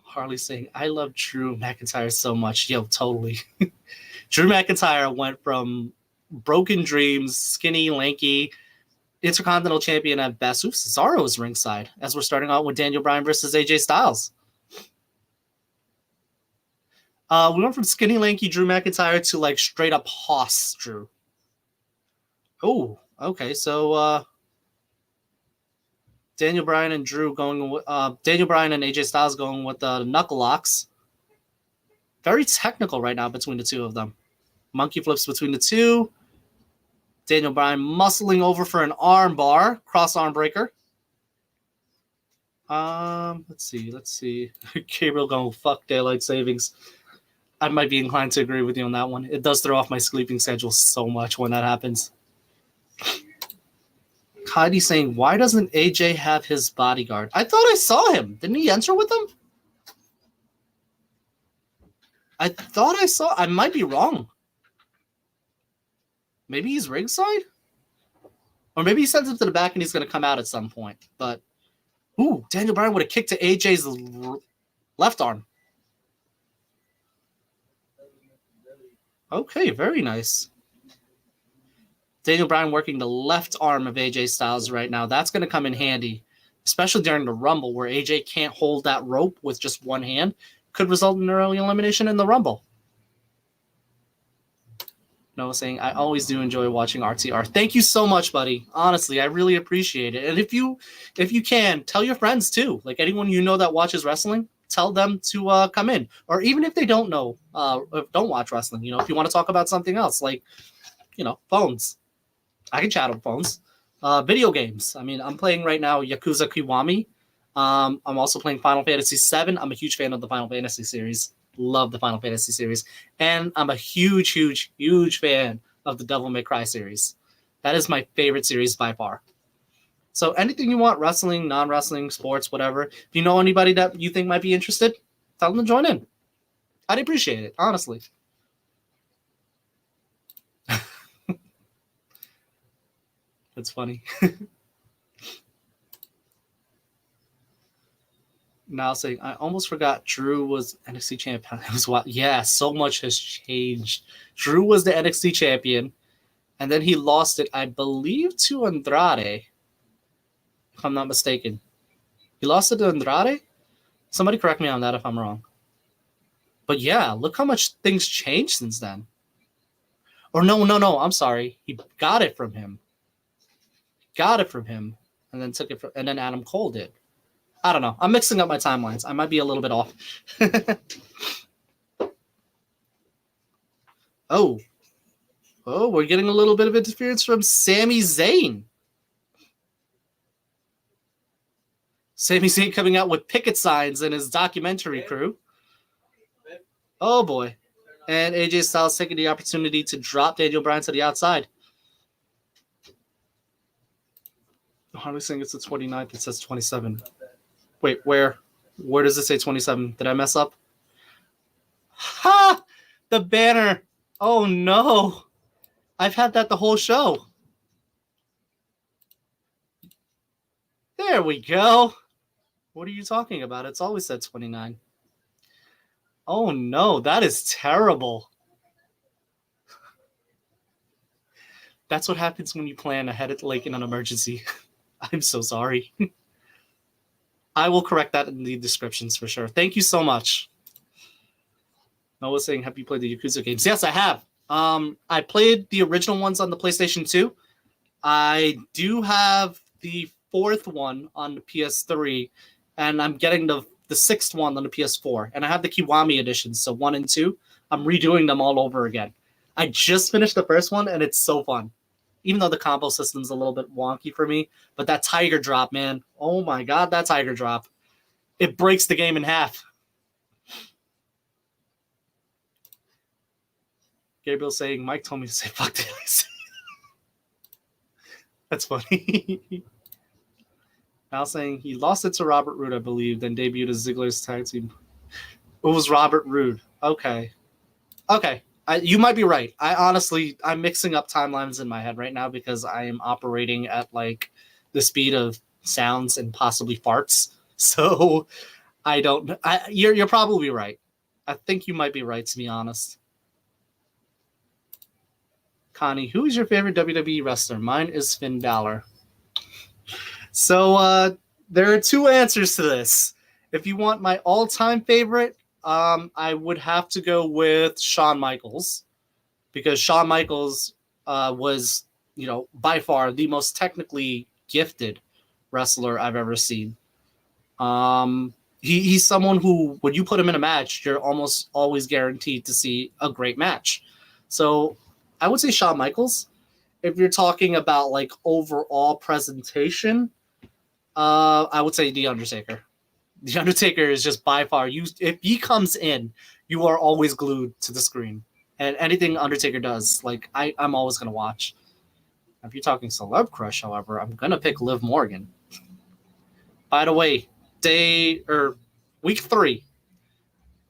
S1: Harley saying, I love Drew McIntyre so much. Yo, totally. Drew McIntyre went from broken dreams, skinny, lanky, Intercontinental Champion at best. Oops, Cesaro is ringside as we're starting out with Daniel Bryan versus AJ Styles. We went from skinny, lanky Drew McIntyre to like straight up Hoss Drew. Oh, okay. So Daniel Bryan and Daniel Bryan and AJ Styles going with the knuckle locks. Very technical right now between the two of them. Monkey flips between the two. Daniel Bryan muscling over for an arm bar, cross arm breaker. Let's see. Gabriel going, fuck daylight savings. I might be inclined to agree with you on that one. It does throw off my sleeping schedule so much when that happens. Heidi saying, why doesn't AJ have his bodyguard? I thought I saw him. Didn't he enter with him? I thought I saw. I might be wrong. Maybe he's ringside? Or maybe he sends him to the back and he's going to come out at some point. But, ooh, Daniel Bryan would have kicked to AJ's left arm. Okay, very nice. Daniel Bryan working the left arm of AJ Styles right now. That's going to come in handy, especially during the Rumble where AJ can't hold that rope with just one hand. Could result in an early elimination in the Rumble. Noah saying, I always do enjoy watching RTR. Thank you so much, buddy. Honestly, I really appreciate it. And if you can, tell your friends too. Like anyone you know that watches wrestling, tell them to come in. Or even if they don't know, don't watch wrestling, if you want to talk about something else, like, phones. I can chat on phones. Video games. I mean, I'm playing right now Yakuza Kiwami. I'm also playing Final Fantasy VII. I'm a huge fan of the Final Fantasy series. Love the Final Fantasy series. And I'm a huge, huge, huge fan of the Devil May Cry series. That is my favorite series by far. So anything you want, wrestling, non-wrestling, sports, whatever. If you know anybody that you think might be interested, tell them to join in. I'd appreciate it, honestly. That's funny. Now saying, I almost forgot Drew was NXT champion. It was what? Yeah, so much has changed. Drew was the NXT champion, and then he lost it, I believe, to Andrade, if I'm not mistaken. He lost it to Andrade? Somebody correct me on that if I'm wrong. But yeah, look how much things changed since then. Or no, I'm sorry. He got it from him. And then took it from, and then Adam Cole did. I don't know. I'm mixing up my timelines. I might be a little bit off. Oh, we're getting a little bit of interference from Sami Zayn. Sami Zayn coming out with picket signs in his documentary crew. Oh, boy. And AJ Styles taking the opportunity to drop Daniel Bryan to the outside. Harley saying it's the 29th. It says 27. Wait, where does it say 27? Did I mess up? Ha! The banner. Oh, no. I've had that the whole show. There we go. What are you talking about? It's always said 29. Oh, no. That is terrible. That's what happens when you plan ahead, like in an emergency. I'm so sorry. I will correct that in the descriptions for sure. Thank you so much. Noah's saying, have you played the Yakuza games? Yes, I have. I played the original ones on the PlayStation 2. I do have the 4th one on the PS3, and I'm getting the 6th one on the PS4. And I have the Kiwami editions, so 1 and 2. I'm redoing them all over again. I just finished the first one, and it's so fun. Even though the combo system's a little bit wonky for me. But that Tiger Drop, man. Oh my god, that Tiger Drop. It breaks the game in half. Gabriel saying, Mike told me to say fuck the That's funny. Al saying, he lost it to Robert Roode, I believe, then debuted as Ziggler's tag team. It was Robert Roode. Okay. You might be right. I'm mixing up timelines in my head right now because I am operating at like the speed of sounds and possibly farts. So you're probably right. I think you might be right, to be honest. Connie, who is your favorite WWE wrestler? Mine is Finn Balor. So there are 2 answers to this. If you want my all-time favorite, I would have to go with Shawn Michaels, because Shawn Michaels was, by far the most technically gifted wrestler I've ever seen. He's someone who, when you put him in a match, you're almost always guaranteed to see a great match. So I would say Shawn Michaels. If you're talking about like overall presentation, I would say The Undertaker. The Undertaker is just by far, if he comes in, you are always glued to the screen. And anything Undertaker does, like I'm always going to watch. If you're talking celeb crush, however, I'm going to pick Liv Morgan. By the way, week 3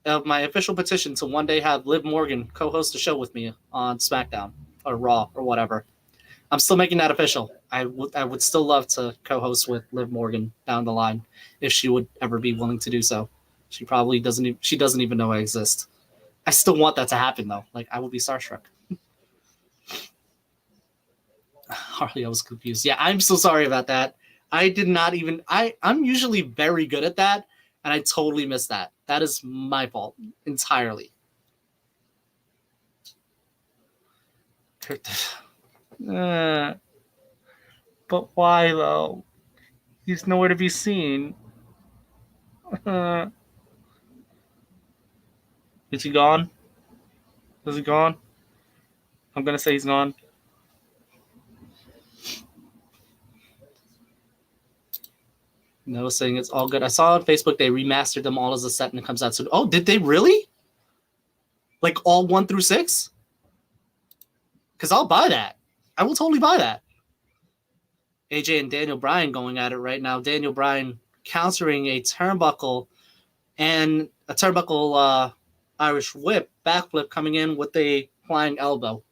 S1: of my official petition to one day have Liv Morgan co-host a show with me on SmackDown or Raw or whatever. I'm still making that official. I would still love to co-host with Liv Morgan down the line if she would ever be willing to do so. She probably doesn't. She doesn't even know I exist. I still want that to happen though. Like I would be starstruck. Harley, I was confused. Yeah, I'm so sorry about that. I did not even. I'm usually very good at that, and I totally missed that. That is my fault entirely. But why though? He's nowhere to be seen. Is he gone? Is he gone? I'm gonna say he's gone. No, saying it's all good. I saw on Facebook they remastered them all as a set and it comes out soon. Oh, did they really? Like all 1 through 6? Because I'll buy that. I will totally buy that. AJ and Daniel Bryan going at it right now. Daniel Bryan countering a turnbuckle and a turnbuckle Irish whip, backflip coming in with a flying elbow.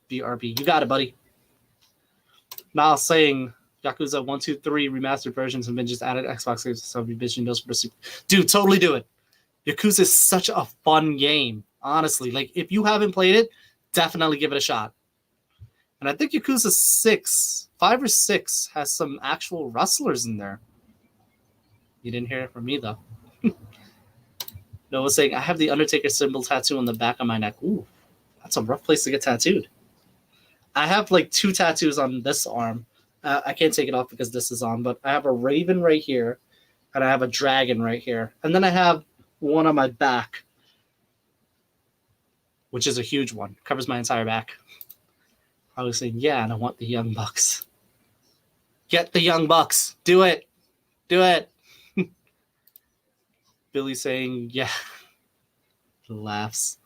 S1: BRB. You got it, buddy. Now saying Yakuza 1, 2, 3 remastered versions have been just added Xbox games, so we bitching those for the Super. Dude, totally do it. Yakuza is such a fun game, honestly. Like, if you haven't played it, definitely give it a shot. And I think Yakuza 5 or 6, has some actual wrestlers in there. You didn't hear it from me, though. Noah saying, I have the Undertaker symbol tattoo on the back of my neck. Ooh, that's a rough place to get tattooed. I have like 2 tattoos on this arm. I can't take it off because this is on, but I have a raven right here, and I have a dragon right here. And then I have one on my back, which is a huge one. Covers my entire back. I was saying, yeah, and I want the Young Bucks. Get the Young Bucks. Do it. Do it. Billy saying, yeah. Laughs.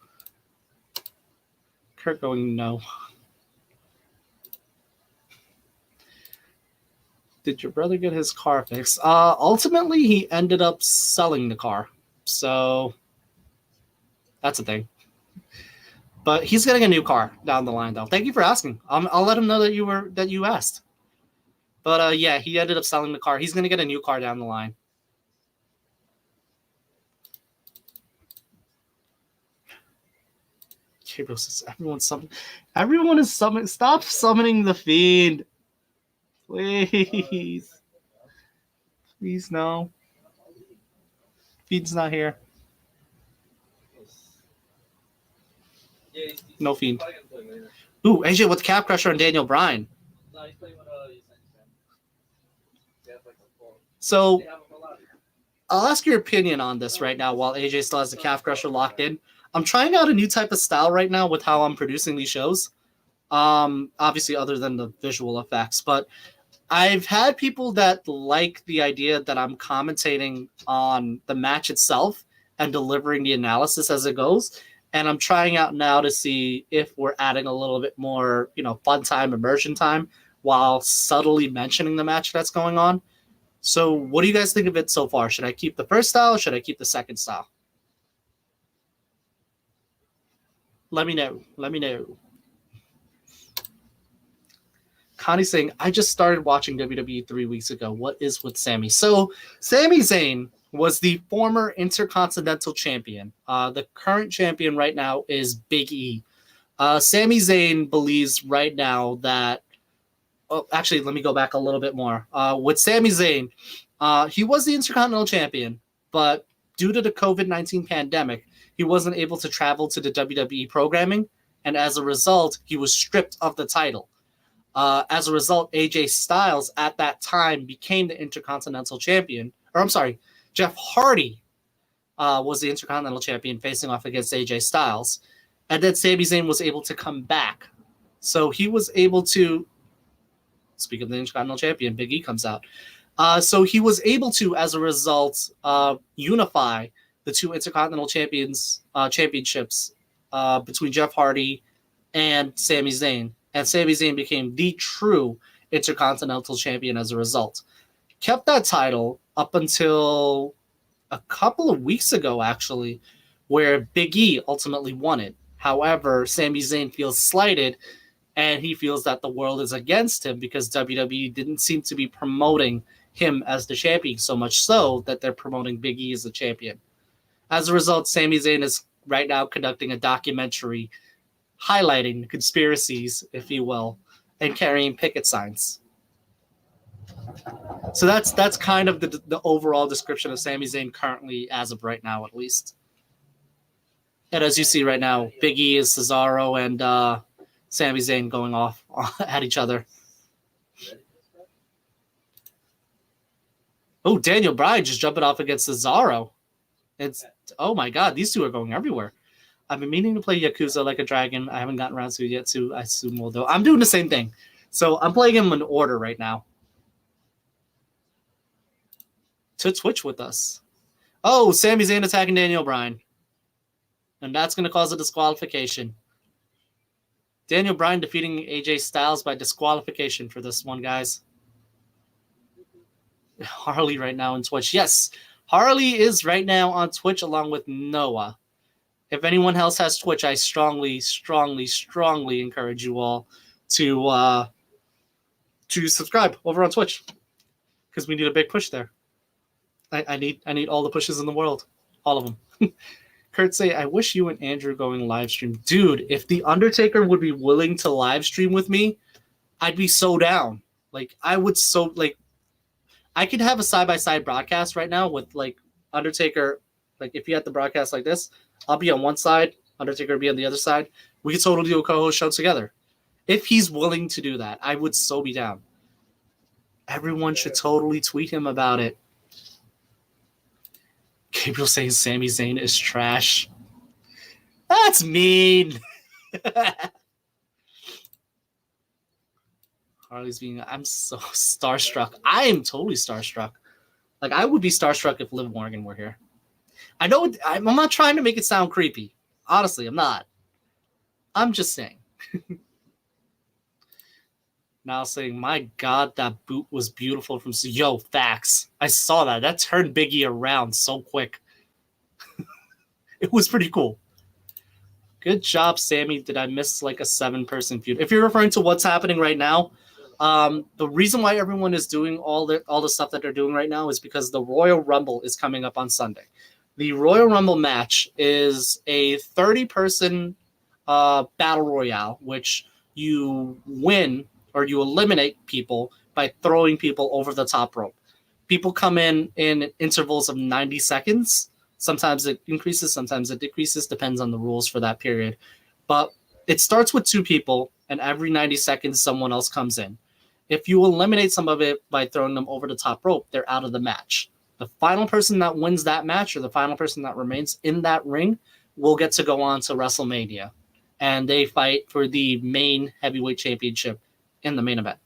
S1: Kurt going, no. Did your brother get his car fixed? Ultimately, he ended up selling the car. So, that's a thing. But he's getting a new car down the line, though. Thank you for asking. I'll let him know that you asked. But yeah, he ended up selling the car. He's gonna get a new car down the line. Gabriel says everyone is summoning. Stop summoning the Fiend, please. Please no. Fiend's not here. No Fiend. Ooh, AJ with Cap Crusher and Daniel Bryan. So, I'll ask your opinion on this right now while AJ still has the Calf Crusher locked in. I'm trying out a new type of style right now with how I'm producing these shows. Obviously, other than the visual effects. But I've had people that like the idea that I'm commentating on the match itself and delivering the analysis as it goes. And I'm trying out now to see if we're adding a little bit more, fun time, immersion time, while subtly mentioning the match that's going on. So what do you guys think of it so far? Should I keep the first style or should I keep the second style? Let me know. Let me know. Connie's saying, I just started watching WWE 3 weeks ago. What is with Sami? So Sami Zayn was the former Intercontinental Champion. The current champion right now is Big E. Sami Zayn believes right now that actually, let me go back a little bit more. With Sami Zayn, he was the Intercontinental Champion, but due to the COVID-19 pandemic, he wasn't able to travel to the WWE programming, and as a result, he was stripped of the title. As a result, AJ Styles at that time became the Intercontinental Champion. Or I'm sorry, Jeff Hardy was the Intercontinental Champion facing off against AJ Styles. And then Sami Zayn was able to come back. So he was able to, speak of the Intercontinental Champion, Big E comes out. So he was able to, as a result, unify the two Intercontinental championships between Jeff Hardy and Sami Zayn. And Sami Zayn became the true Intercontinental Champion as a result. Kept that title up until a couple of weeks ago, actually, where Big E ultimately won it. However, Sami Zayn feels slighted, and he feels that the world is against him because WWE didn't seem to be promoting him as the champion, so much so that they're promoting Big E as the champion. As a result, Sami Zayn is right now conducting a documentary highlighting conspiracies, if you will, and carrying picket signs. So that's kind of the overall description of Sami Zayn currently, as of right now, at least. And as you see right now, Big E is Cesaro and Sami Zayn going off at each other. Oh, Daniel Bryan just jumping off against Cesaro. Oh my God, these two are going everywhere. I've been meaning to play Yakuza Like a Dragon. I haven't gotten around to it yet, too. I assume we'll do. I'm doing the same thing. So I'm playing him in order right now. To Twitch with us. Oh, Sami Zayn attacking Daniel Bryan. And that's going to cause a disqualification. Daniel Bryan defeating AJ Styles by disqualification for this one, guys. Harley right now on Twitch. Yes, Harley is right now on Twitch along with Noah. If anyone else has Twitch, I strongly, strongly, strongly encourage you all to subscribe over on Twitch because we need a big push there. I need all the pushes in the world, all of them. Kurt say, I wish you and Andrew going live stream. Dude, if The Undertaker would be willing to live stream with me, I'd be so down. Like, I would so, like, I could have a side-by-side broadcast right now with, like, Undertaker. Like, if you had the broadcast like this, I'll be on one side, Undertaker will be on the other side. We could totally do a co-host show together. If he's willing to do that, I would so be down. Everyone should totally tweet him about it. Gabriel saying Sami Zayn is trash. That's mean. Harley's being, I'm so starstruck. I am totally starstruck. Like, I would be starstruck if Liv Morgan were here. I know, I'm not trying to make it sound creepy. Honestly, I'm not. I'm just saying. Now saying, my God, that boot was beautiful from... Yo, facts. I saw that. That turned Big E around so quick. It was pretty cool. Good job, Sammy. Did I miss like a 7-person feud? If you're referring to what's happening right now, the reason why everyone is doing all the stuff that they're doing right now is because the Royal Rumble is coming up on Sunday. The Royal Rumble match is a 30-person battle royale, which you win or you eliminate people by throwing people over the top rope. People come in intervals of 90 seconds. Sometimes it increases, sometimes it decreases, depends on the rules for that period. But it starts with 2 people, and every 90 seconds someone else comes in. If you eliminate some of it by throwing them over the top rope, they're out of the match. The final person that wins that match or the final person that remains in that ring will get to go on to WrestleMania. And they fight for the main heavyweight championship in the main event.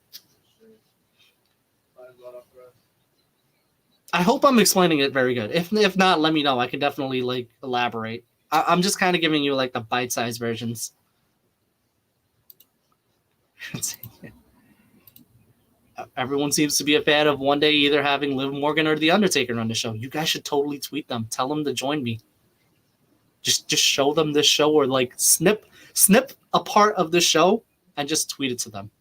S1: I hope I'm explaining it very good. If not, let me know. I can definitely like elaborate. I'm just kind of giving you like the bite-sized versions. Everyone seems to be a fan of one day either having Liv Morgan or The Undertaker on the show. You guys should totally tweet them. Tell them to join me. Just show them this show or like snip a part of the show and just tweet it to them.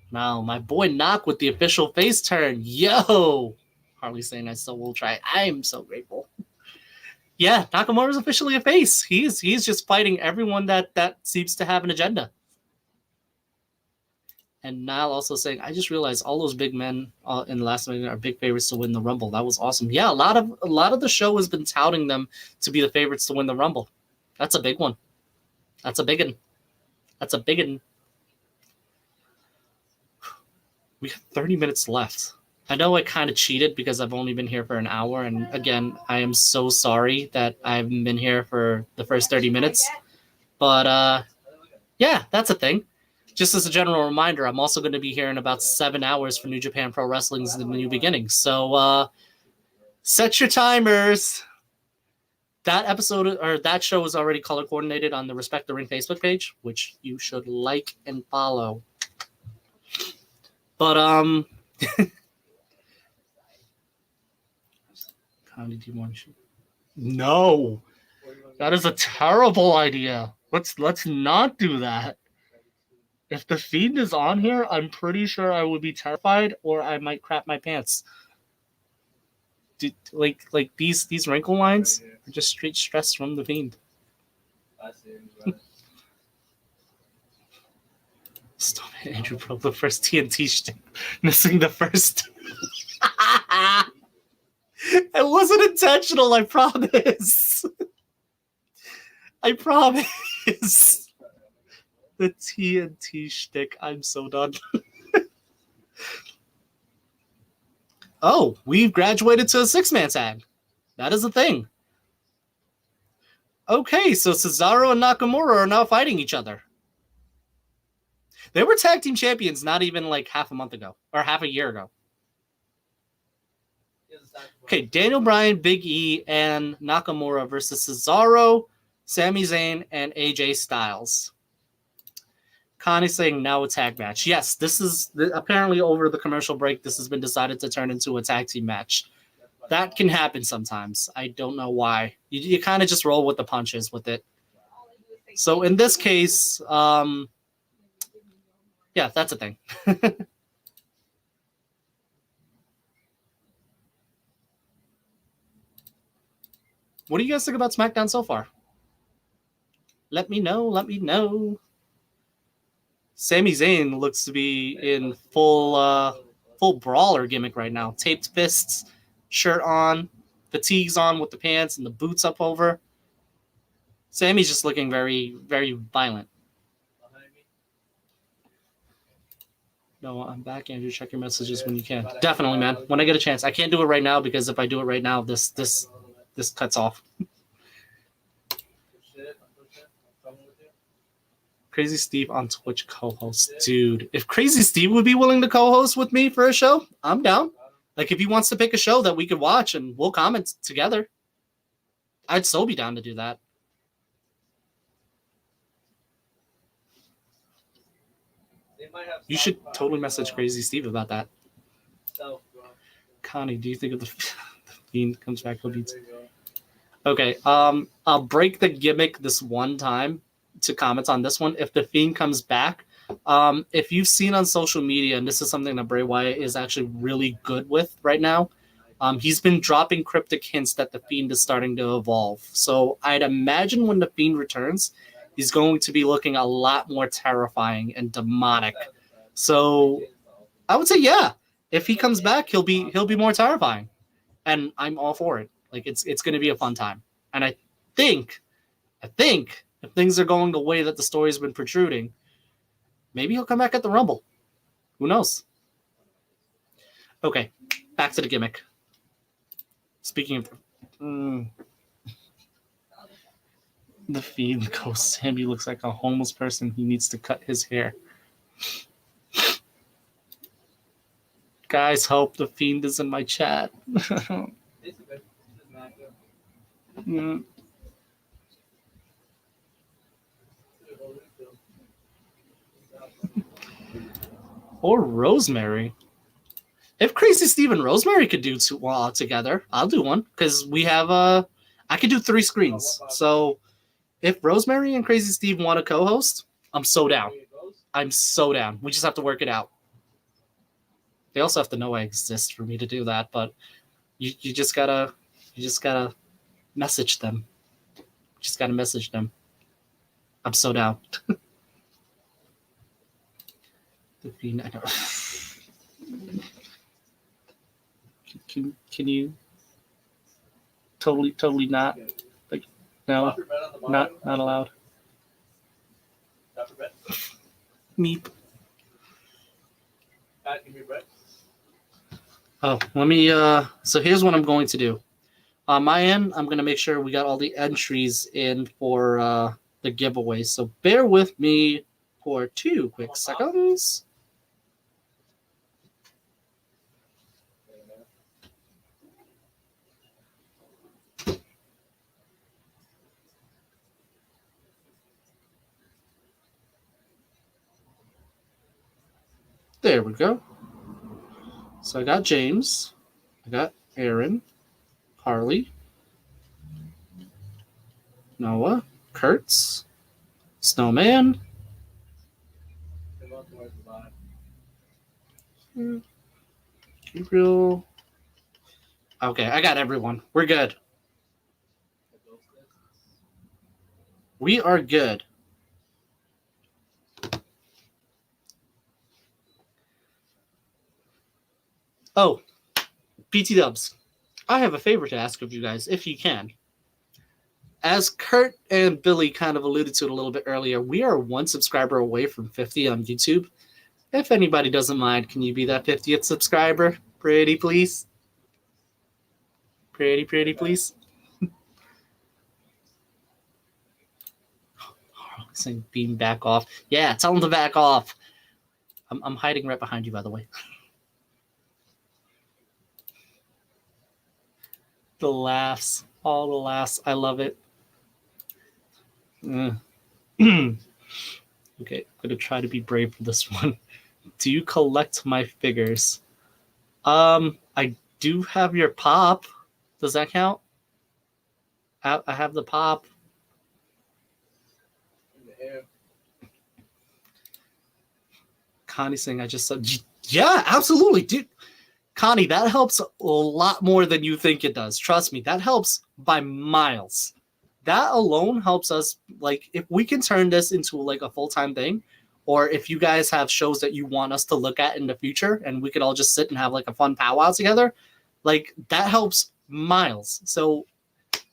S1: Now, my boy Knock with the official face turn. Yo! Harley saying I still will try. I am so grateful. Yeah, Nakamura's officially a face. He's just fighting everyone that seems to have an agenda. And Niall also saying, I just realized all those big men in the last minute are big favorites to win the Rumble. That was awesome. Yeah, a lot of the show has been touting them to be the favorites to win the Rumble. That's a big one. That's a big one. That's a big one. We have 30 minutes left. I know I kind of cheated because I've only been here for an hour. And again, I am so sorry that I haven't been here for the first 30 minutes. But yeah, that's a thing. Just as a general reminder, I'm also going to be here in about 7 hours for New Japan Pro Wrestling's The New Beginning. So set your timers. That episode or that show is already color coordinated on the Respect the Ring Facebook page, which you should like and follow. But no, that is a terrible idea. Let's not do that. If the Fiend is on here, I'm pretty sure I would be terrified, or I might crap my pants. Like these wrinkle lines are just straight stress from the Fiend. Stop it, Andrew broke the first TNT stick, missing the first. It wasn't intentional, I promise. I promise. The TNT shtick. I'm so done. Oh, we've graduated to a 6-man tag. That is a thing. Okay, so Cesaro and Nakamura are now fighting each other. They were tag team champions not even like half a month ago or half a year ago. Okay, Daniel Bryan, Big E, and Nakamura versus Cesaro, Sami Zayn, and AJ Styles. Connie's saying now a tag match. Yes, this is apparently over the commercial break. This has been decided to turn into a tag team match. That can happen sometimes. I don't know why. You kind of just roll with the punches with it. So in this case, yeah, that's a thing. What do you guys think about SmackDown so far? Let me know. Let me know. Sami Zayn looks to be in full brawler gimmick right now. Taped fists, shirt on, fatigues on with the pants and the boots up over. Sammy's just looking very, very violent. No, I'm back, Andrew. Check your messages when you can. Definitely, man. When I get a chance. I can't do it right now because if I do it right now, this cuts off. Crazy Steve on Twitch co-host. Dude, if Crazy Steve would be willing to co-host with me for a show, I'm down. Like, if he wants to pick a show that we could watch and we'll comment together, I'd so be down to do that. You should totally message Crazy Steve about that. Connie, do you think if the Fiend comes back, he'll be... Okay, I'll break the gimmick this one time to comment on this one. If the Fiend comes back, if you've seen on social media, and this is something that Bray Wyatt is actually really good with right now, he's been dropping cryptic hints that the Fiend is starting to evolve. So I'd imagine when the Fiend returns, he's going to be looking a lot more terrifying and demonic. So I would say, yeah, if he comes back, he'll be more terrifying, and I'm all for it. Like, it's going to be a fun time. And I think if things are going the way that the story's been protruding, maybe he'll come back at the Rumble. Who knows? Okay, back to the gimmick. Speaking of the Fiend goes, Sammy looks like a homeless person. He needs to cut his hair. Guys, hope the Fiend is in my chat. Mm. Or Rosemary. If Crazy Steve and Rosemary could do two together, I'll do one because we have I could do 3 screens. So if Rosemary and Crazy Steve want to co-host, I'm so down. I'm so down. We just have to work it out. They also have to know I exist for me to do that, but you just gotta message them. Just gotta message them. I'm so down. The Fiend, I know. Can you totally not, like, no, not allowed. Meep. Oh, let me so here's what I'm going to do. On my end, I'm going to make sure we got all the entries in for the giveaway. So bear with me for 2 quick seconds. There we go. So I got James, I got Aaron, Harley, Noah, Kurtz, Snowman, Gabriel. Okay, I got everyone. We're good. We are good. Oh, PT Dubs. I have a favor to ask of you guys, if you can. As Kurt and Billy kind of alluded to it a little bit earlier, we are 1 subscriber away from 50 on YouTube. If anybody doesn't mind, can you be that 50th subscriber? Pretty please. Pretty please. Saying beam back off. Yeah, tell him to back off. I'm hiding right behind you, by the way. The laughs. All the laughs. I love it. Okay, I'm going to try to be brave for this one. Do you collect my figures? I do have your pop. Does that count? I have the pop. Connie saying, I just said, yeah, absolutely, dude. Connie, that helps a lot more than you think it does. Trust me, that helps by miles. That alone helps us. Like, if we can turn this into like a full-time thing, or if you guys have shows that you want us to look at in the future and we could all just sit and have like a fun powwow together, like that helps miles. So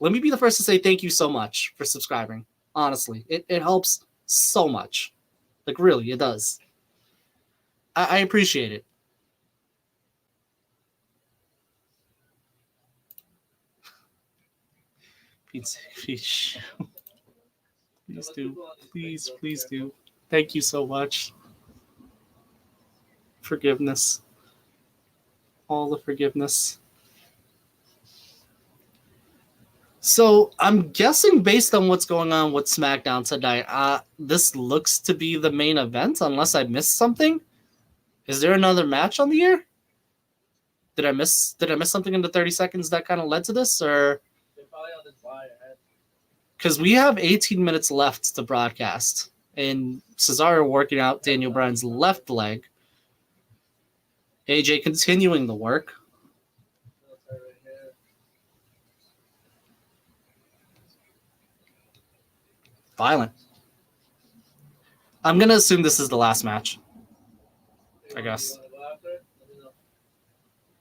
S1: let me be the first to say thank you so much for subscribing. Honestly, it helps so much. Like, really, it does. I appreciate it. Please do. Please do. Thank you so much. Forgiveness. All the forgiveness. So I'm guessing based on what's going on with SmackDown tonight, this looks to be the main event, unless I missed something. Is there another match on the air? Did I miss something in the 30 seconds that kind of led to this, or? Because we have 18 minutes left to broadcast, and Cesaro working out Daniel Bryan's left leg. AJ continuing the work. Violent. I'm going to assume this is the last match. I guess.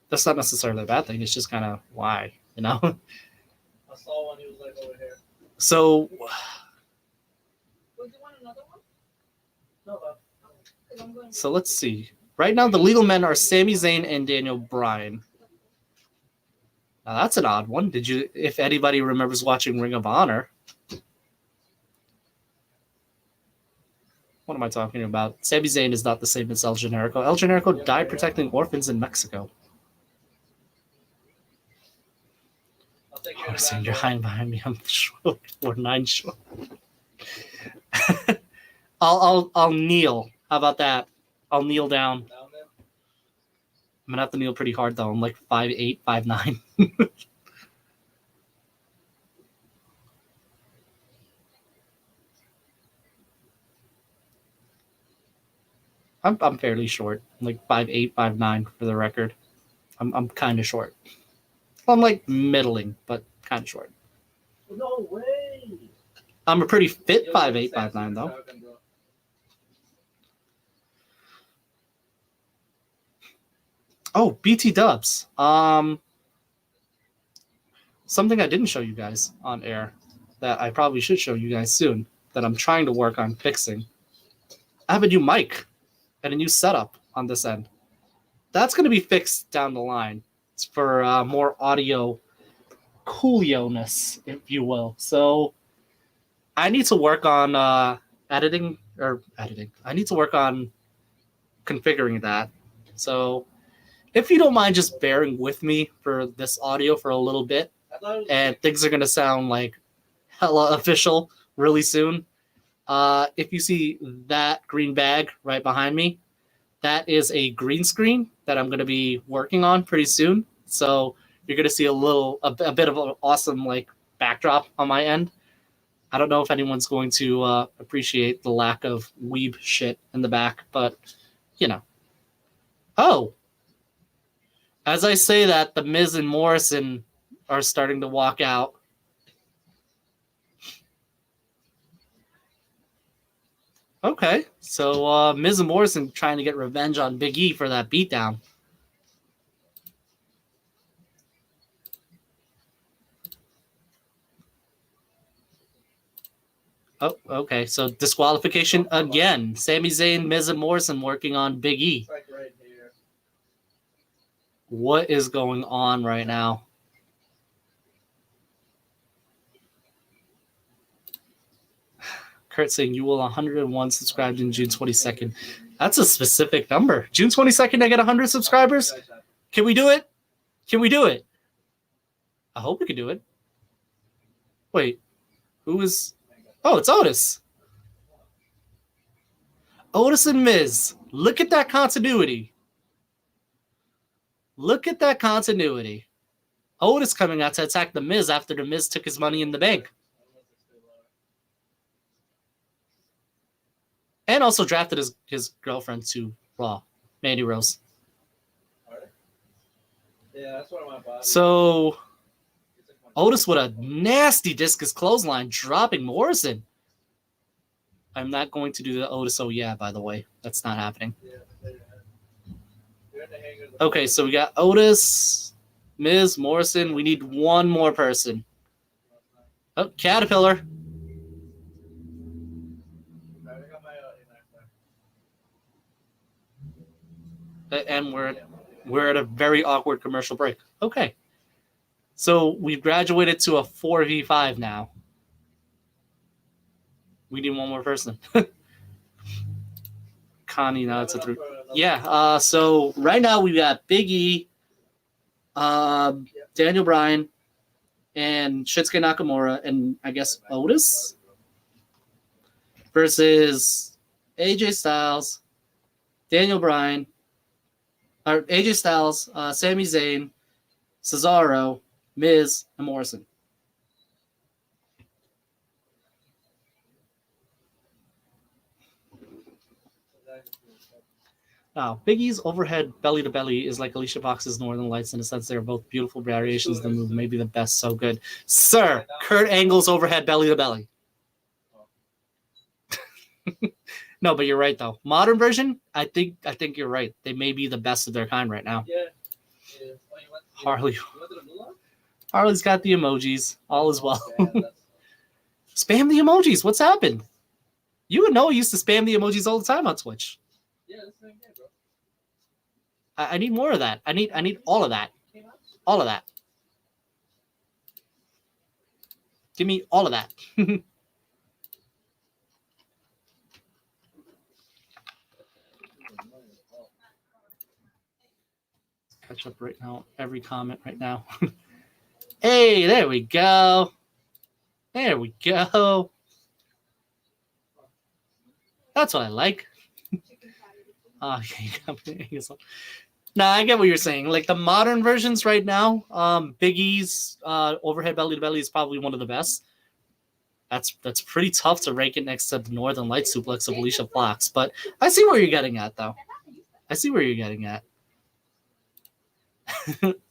S1: That's not necessarily a bad thing. It's just kind of why, you know?
S2: I saw one. He was like over here.
S1: So.
S3: Would you want another one?
S2: No.
S1: So let's see. Right now, the legal men are Sami Zayn and Daniel Bryan. Now that's an odd one. If anybody remembers watching Ring of Honor. What am I talking about? Sami Zayn is not the same as El Generico. El Generico died protecting orphans in Mexico. Oh, so you're hiding behind me. I'm short. Or 9 short. I'll kneel. How about that? I'll kneel down. I'm gonna have to kneel pretty hard though. I'm like 5'8", 5'9". I'm fairly short. I'm like 5'8", 5'9" for the record. I'm kind of short. I'm like middling, but kind of short.
S2: No way.
S1: I'm a pretty fit 5'8", 5'9" though. Oh, BT Dubs. Something I didn't show you guys on air that I probably should show you guys soon that I'm trying to work on fixing. I have a new mic and a new setup on this end. That's going to be fixed down the line. It's for more audio coolio-ness, if you will. So I need to work on editing. I need to work on configuring that. So if you don't mind just bearing with me for this audio for a little bit, and things are going to sound like hella official really soon. If you see that green bag right behind me, that is a green screen that I'm going to be working on pretty soon. So you're going to see a bit of an awesome like backdrop on my end. I don't know if anyone's going to appreciate the lack of weeb shit in the back, but you know. Oh, as I say that, The Miz and Morrison are starting to walk out. Okay, so Miz and Morrison trying to get revenge on Big E for that beatdown. Oh, okay. So disqualification again. Sami Zayn, Miz, and Morrison working on Big E.
S2: It's like right here.
S1: What is going on right now? Kurt saying you will 101 subscribed in June 22nd. That's a specific number. June 22nd, I get 100 subscribers. Can we do it? Can we do it? I hope we can do it. Wait, who is? Oh, it's Otis. Otis and Miz. Look at that continuity. Look at that continuity. Otis coming out to attack the Miz after the Miz took his money in the bank. And also drafted his girlfriend to Raw, Mandy Rose.
S2: Yeah, that's one of my bodies.
S1: So Otis with a nasty discus clothesline, dropping Morrison. I'm not going to do the Otis oh yeah, by the way. That's not happening. Okay, so we got Otis, Miz, Morrison. We need one more person. Oh, Caterpillar. And we're at a very awkward commercial break. Okay. So we've graduated to a 4v5 now. We need one more person. Connie, now it's a 3. Yeah, so right now we got Big E, Daniel Bryan, and Shinsuke Nakamura, and I guess Otis versus AJ Styles, Daniel Bryan, or AJ Styles, Sami Zayn, Cesaro, Miz, and Morrison. Now, Big E's overhead belly to belly is like Alicia Fox's Northern Lights in the sense they are both beautiful variations of the move, maybe the best. So good, sir. Kurt Angle's overhead belly to belly. No, but you're right though. Modern version, I think you're right. They may be the best of their kind right now.
S2: Yeah.
S1: Harley's got the emojis. All is well. Spam the emojis. What's happened? You and Noah used to spam the emojis all the time on Twitch.
S2: Yeah, that's the same thing, bro.
S1: I need more of that. I need all of that. All of that. Give me all of that. Catch up right now. Every comment right now. Hey, there we go. There we go. That's what I like. Nah, I get what you're saying. Like the modern versions right now, Big E's overhead belly to belly is probably one of the best. That's pretty tough to rank it next to the Northern Light suplex of Alicia Fox. But I see where you're getting at, though. I see where you're getting at.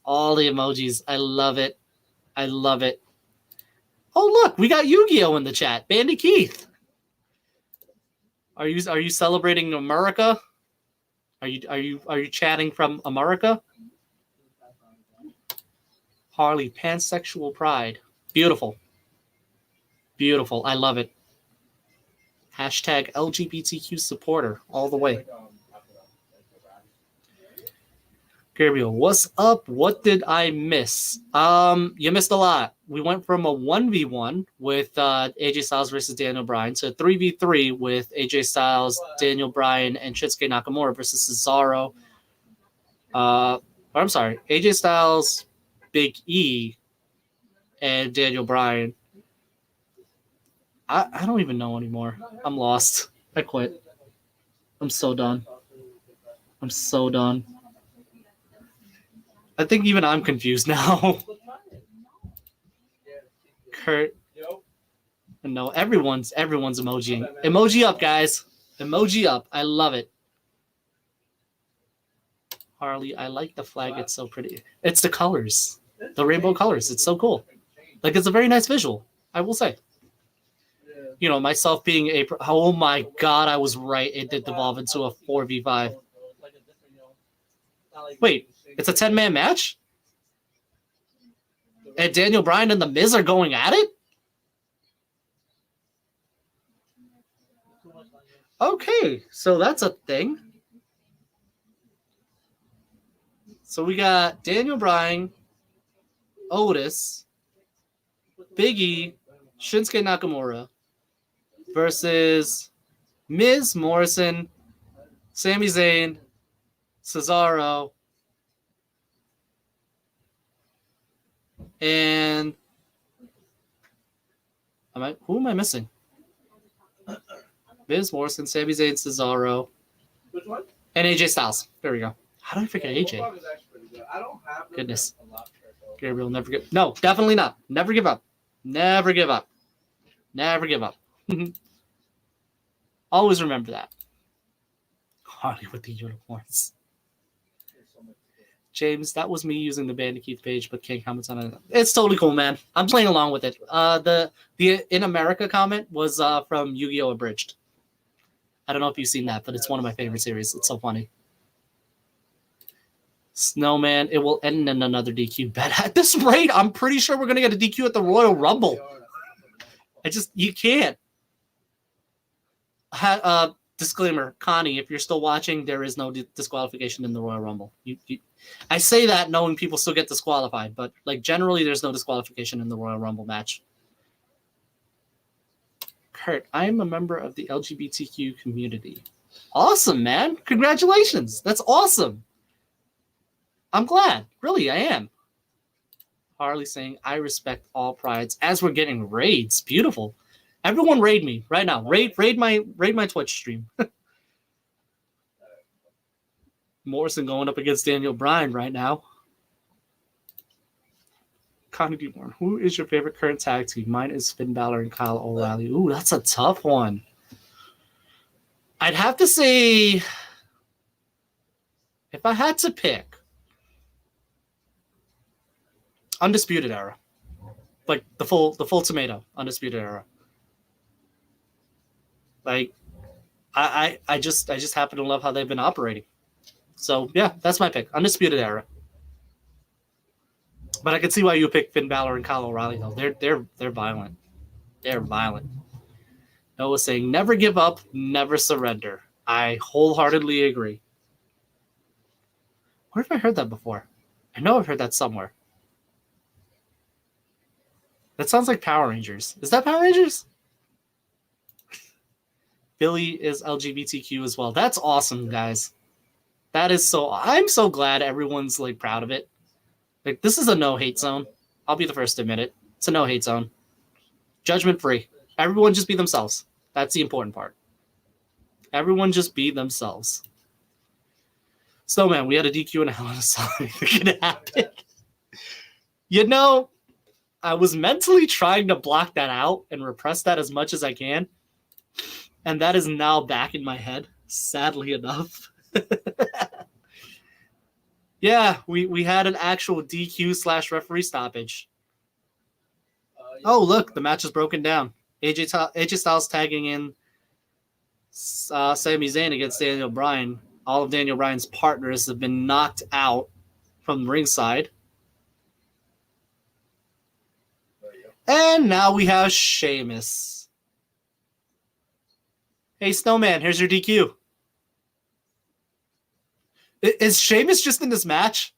S1: All the emojis. I love it. I love it. Oh, look, we got Yu-Gi-Oh in the chat. Bandy Keith. Are you celebrating America? Are you chatting from America? Harley, pansexual pride. Beautiful. Beautiful. I love it. Hashtag LGBTQ supporter all the way. Gabriel, what's up? What did I miss? You missed a lot. We went from a 1v1 with AJ Styles versus Daniel Bryan to a 3v3 with AJ Styles, Daniel Bryan, and Shinsuke Nakamura versus Cesaro. I'm sorry, AJ Styles, Big E, and Daniel Bryan. I don't even know anymore. I'm lost. I quit. I'm so done. I'm so done. I think even I'm confused now. Kurt. No, everyone's emojiing. Emoji up, guys. Emoji up. I love it. Harley, I like the flag. It's so pretty. It's the colors. The rainbow colors. It's so cool. Like, it's a very nice visual, I will say. You know, myself being a... Oh, my God, I was right. It did devolve into a 4v5. Wait, it's a 10-man match? And Daniel Bryan and The Miz are going at it? Okay, so that's a thing. So we got Daniel Bryan, Otis, Big E, Shinsuke Nakamura versus Miz, Morrison, Sami Zayn, Cesaro, and who am I missing? Miz, Morrison, Sami Zayn, Cesaro,
S2: Which one?
S1: and AJ Styles. There we go. How did I forget AJ?
S2: Bulldog is actually pretty good. I don't have them
S1: Goodness.
S2: a lot, though.
S1: Gabriel, never give. No, definitely not. Never give up. Never give up. Never give up. Always remember that. Harley with the unicorns.
S2: There's so much to do.
S1: James, that was me using the Bandicoot page, but can't comment on it. It's totally cool, man. I'm playing along with it. The In America comment was from Yu-Gi-Oh! Abridged. I don't know if you've seen that, but it's one of my favorite series. It's so funny. Snowman, it will end in another DQ bet. At this rate, I'm pretty sure we're going to get a DQ at the Royal Rumble. You can't. Disclaimer, Connie, if you're still watching, there is no disqualification in the Royal Rumble. I say that knowing people still get disqualified, but like generally there's no disqualification in the Royal Rumble match. Kurt, I am a member of the LGBTQ community. Awesome, man. Congratulations. That's awesome. I'm glad. Really, I am. Harley saying, I respect all prides as we're getting raids. Beautiful. Everyone raid me right now. Raid my Twitch stream. Morrison going up against Daniel Bryan right now. Connie Dearborn, who is your favorite current tag team? Mine is Finn Balor and Kyle O'Reilly. Ooh, that's a tough one. I'd have to say, if I had to pick, Undisputed Era. Like the full tomato, Undisputed Era. Like, I just happen to love how they've been operating. So yeah, that's my pick. Undisputed Era. But I can see why you pick Finn Balor and Kyle O'Reilly though. They're violent. They're violent. Noah's saying never give up, never surrender. I wholeheartedly agree. Where have I heard that before? I know I've heard that somewhere. That sounds like Power Rangers. Is that Power Rangers? Billy is LGBTQ as well. That's awesome, guys. That is so. I'm so glad everyone's like proud of it. Like, this is a no hate zone. I'll be the first to admit it. It's a no hate zone. Judgment free. Everyone just be themselves. That's the important part. Everyone just be themselves. Snowman, we had a DQ and a Hell in a Cell. It could happen. You know, I was mentally trying to block that out and repress that as much as I can. And that is now back in my head, sadly enough. Yeah, we had an actual DQ/referee stoppage. Oh, look, the match is broken down. AJ Styles tagging in Sami Zayn against Daniel Bryan. All of Daniel Bryan's partners have been knocked out from ringside. And now we have Sheamus. Hey, Snowman, here's your DQ. Is Sheamus just in this match?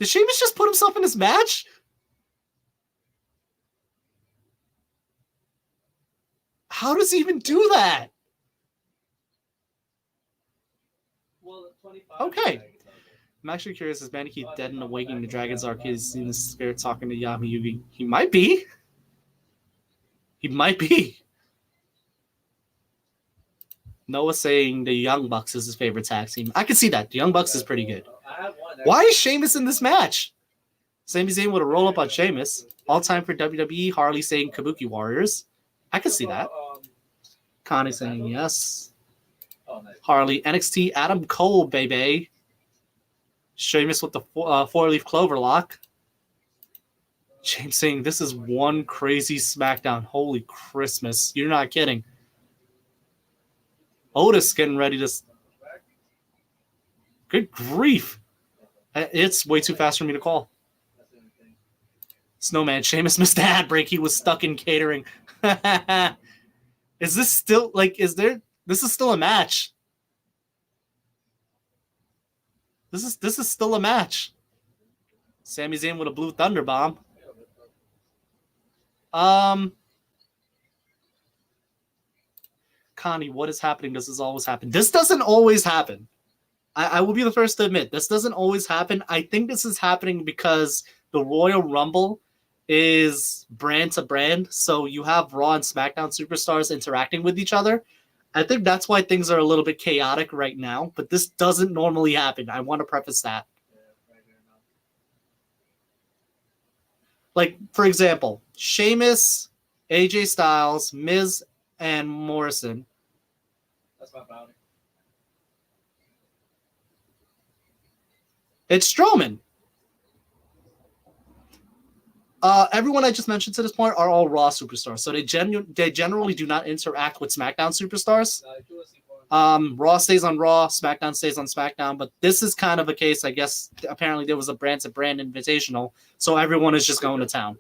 S1: Did Sheamus just put himself in this match? How does he even do that?
S2: Well, 25.
S1: Okay. I'm actually curious, is Manny Keith dead and awakening the Dragon's Arc? He's in the spirit talking to Yami Yugi. He might be. He might be. Noah saying the Young Bucks is his favorite tag team. I can see that. The Young Bucks is pretty good.
S2: I have one.
S1: Why is Sheamus in this match? Sami Zayn with a roll up on Sheamus. All time for WWE. Harley saying Kabuki Warriors. I can see that. Connie saying yes.
S2: Oh, nice.
S1: Harley. NXT Adam Cole, baby. Sheamus with the four-leaf clover lock. James saying this is one crazy SmackDown. Holy Christmas. You're not kidding. Otis getting ready to... Good grief. It's way too fast for me to call. Snowman, Sheamus missed the ad break. He was stuck in catering. Is this still this is still a match. This is still a match. Sami Zayn with a blue thunder bomb. Connie, what is happening? Does this always happen? This doesn't always happen. I will be the first to admit, this doesn't always happen. I think this is happening because the Royal Rumble is brand to brand. So you have Raw and SmackDown superstars interacting with each other. I think that's why things are a little bit chaotic right now, but this doesn't normally happen. I want to preface that. Like, for example, Sheamus, AJ Styles, Miz, and Morrison.
S2: That's my bounty.
S1: It's Strowman. Everyone I just mentioned to this point are all Raw superstars, so they generally do not interact with SmackDown superstars. Raw stays on Raw, SmackDown stays on SmackDown, but this is kind of a case, I guess, apparently there was a brand-to-brand invitational, so everyone is just going to town.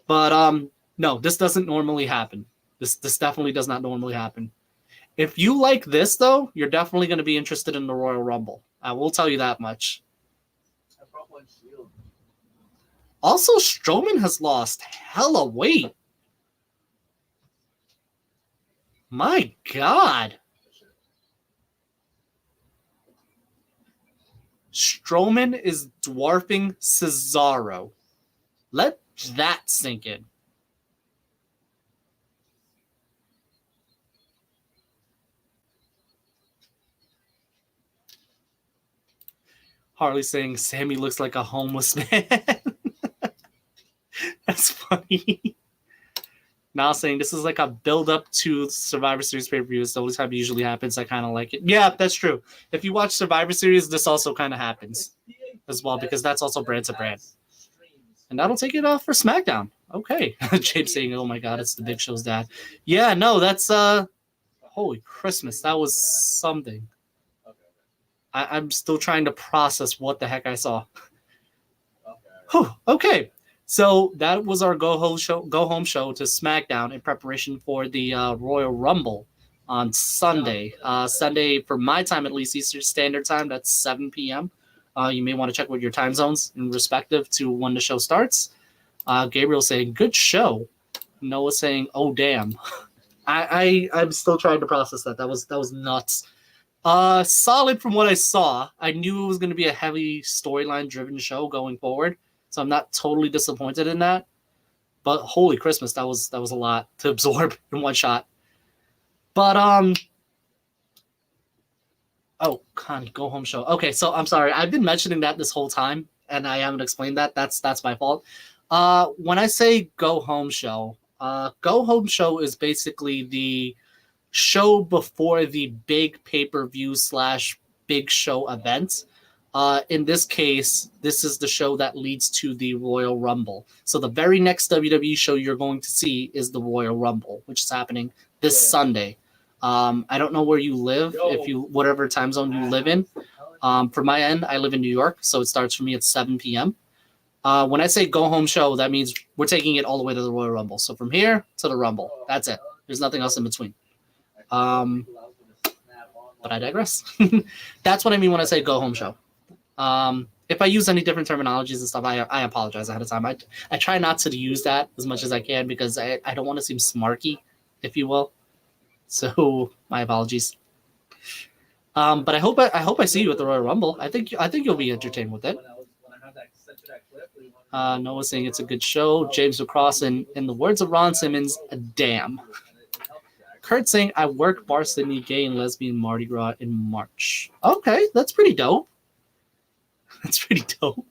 S1: But, no, this doesn't normally happen. This definitely does not normally happen. If you like this, though, you're definitely going to be interested in the Royal Rumble. I will tell you that much. Also, Strowman has lost hella weight. My God. Strowman is dwarfing Cesaro. Let that sink in. Harley saying Sammy looks like a homeless man. That's funny. Now saying this is like a build-up to Survivor Series pay-per-view. It's the only time it usually happens. I kind of like it. Yeah, that's true. If you watch Survivor Series, this also kind of happens as well because that's also brand to brand. And that'll take it off for SmackDown. Okay. James saying, oh my God, it's the Big Show's dad. Yeah, no, that's holy Christmas. That was something. I'm still trying to process what the heck I saw. Okay. So that was our go home show to SmackDown in preparation for the Royal Rumble on Sunday. Sunday, for my time at least, Eastern Standard Time, that's 7 p.m. You may want to check with your time zones in respective to when the show starts. Gabriel saying, good show. Noah saying, oh, damn. I'm still trying to process that. That was nuts. Solid from what I saw. I knew it was going to be a heavy storyline-driven show going forward. So I'm not totally disappointed in that. But holy Christmas, that was a lot to absorb in one shot. But oh, Connie, go home show. Okay, so I'm sorry. I've been mentioning that this whole time, and I haven't explained that. That's my fault. When I say go home show is basically the show before the big pay-per-view / big show event. In this case, this is the show that leads to the Royal Rumble. So the very next WWE show you're going to see is the Royal Rumble, which is happening this Sunday. I don't know where you live, whatever time zone you live in. For my end, I live in New York, so it starts for me at 7 p.m. When I say go home show, that means we're taking it all the way to the Royal Rumble. So from here to the Rumble, that's it. There's nothing else in between. But I digress. That's what I mean when I say go home show. If I use any different terminologies and stuff, I apologize ahead of time. I try not to use that as much as I can because I don't want to seem smarky, if you will. So my apologies. But I hope I see you at the Royal Rumble. I think you'll be entertained with it. Noah saying it's a good show. James Lacrosse, in the words of Ron Simmons, damn. Kurt saying I work Bar Sydney Gay and Lesbian Mardi Gras in March. Okay, that's pretty dope. That's pretty dope.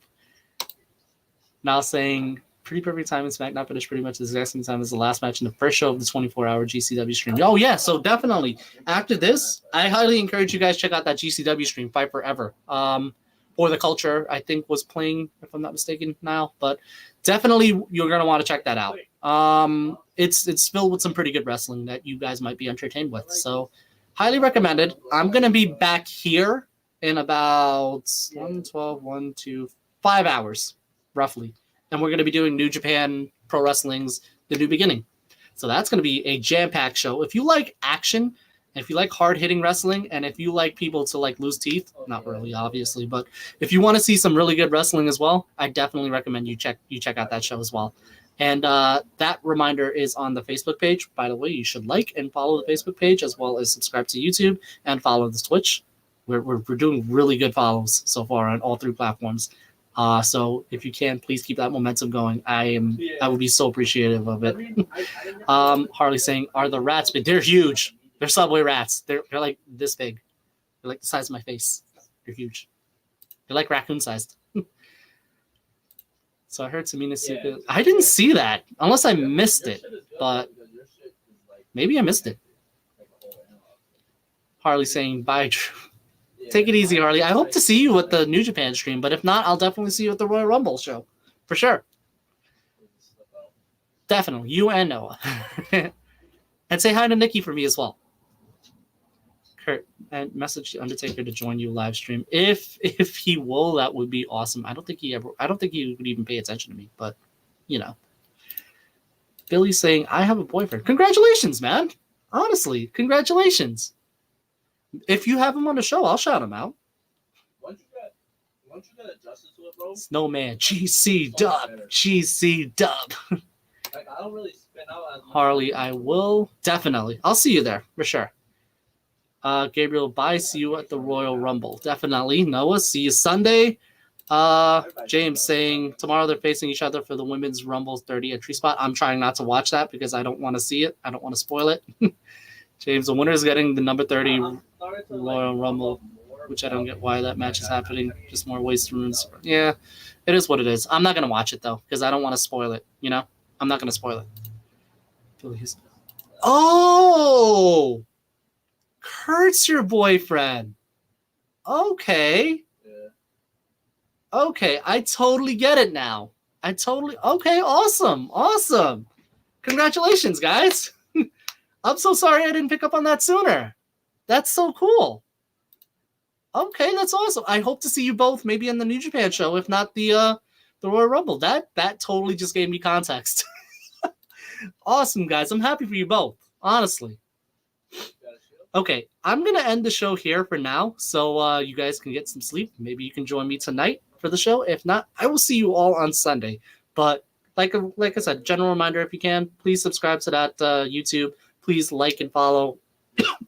S1: Now saying pretty perfect time in SmackDown finished pretty much the exact same time as the last match in the first show of the 24-hour GCW stream. Oh yeah, so definitely after this, I highly encourage you guys check out that GCW stream, Fight Forever. For the Culture, I think was playing, if I'm not mistaken now, but definitely you're gonna want to check that out. It's filled with some pretty good wrestling that you guys might be entertained with. So highly recommended. I'm gonna be back here in about 5 hours, roughly. and we're going to be doing New Japan Pro Wrestling's The New Beginning. So that's going to be a jam-packed show. If you like action, if you like hard-hitting wrestling, and if you like people to like lose teeth, not really, obviously, but if you want to see some really good wrestling as well, I definitely recommend you check out that show as well. And that reminder is on the Facebook page. By the way, you should like and follow the Facebook page as well as subscribe to YouTube and follow the Twitch. We're doing really good follows so far on all 3 platforms. So if you can, please keep that momentum going. I would be so appreciative of it. Harley saying, are the rats big? They're huge. They're Subway rats. They're like this big. They're like the size of my face. They're huge. They're like raccoon sized. So I heard Tamina Suka. I didn't see that unless I missed it, but maybe I missed it. Harley saying, bye, Drew. Take it easy, Harley. I hope to see you at the New Japan stream, but if not, I'll definitely see you at the Royal Rumble show. For sure. Definitely. You and Noah. And say hi to Nikki for me as well. Kurt, and message the Undertaker to join you live stream. If he will, that would be awesome. I don't think he would even pay attention to me, but you know. Billy's saying, I have a boyfriend. Congratulations, man. Honestly, congratulations. If you have him on the show, I'll shout him out.
S2: Once you get adjusted to it, bro.
S1: Snowman, GC Dub. GC Dub.
S2: Like, I don't really spin out as much.
S1: Harley, I will. Definitely. I'll see you there, for sure. Gabriel, bye. See you at the Royal Rumble. Definitely. Noah, see you Sunday. James saying, tomorrow they're facing each other for the Women's Rumble 30 entry spot. I'm trying not to watch that because I don't want to see it. I don't want to spoil it. James, the winner is getting the number 30 Royal Rumble, which I don't get why that match is happening. Just more waste rooms. Yeah, it is what it is. I'm not going to watch it, though, because I don't want to spoil it, you know? I'm not going to spoil it. Oh! Kurt's your boyfriend. Okay. Okay, I totally get it now. Okay, awesome. Congratulations, guys. I'm so sorry I didn't pick up on that sooner. That's so cool. Okay, that's awesome. I hope to see you both maybe in the New Japan show, if not the Royal Rumble. That totally just gave me context. Awesome, guys. I'm happy for you both, honestly. Okay, I'm going to end the show here for now, so you guys can get some sleep. Maybe you can join me tonight for the show. If not, I will see you all on Sunday. But like I said, general reminder, if you can, please subscribe to that YouTube. Please like and follow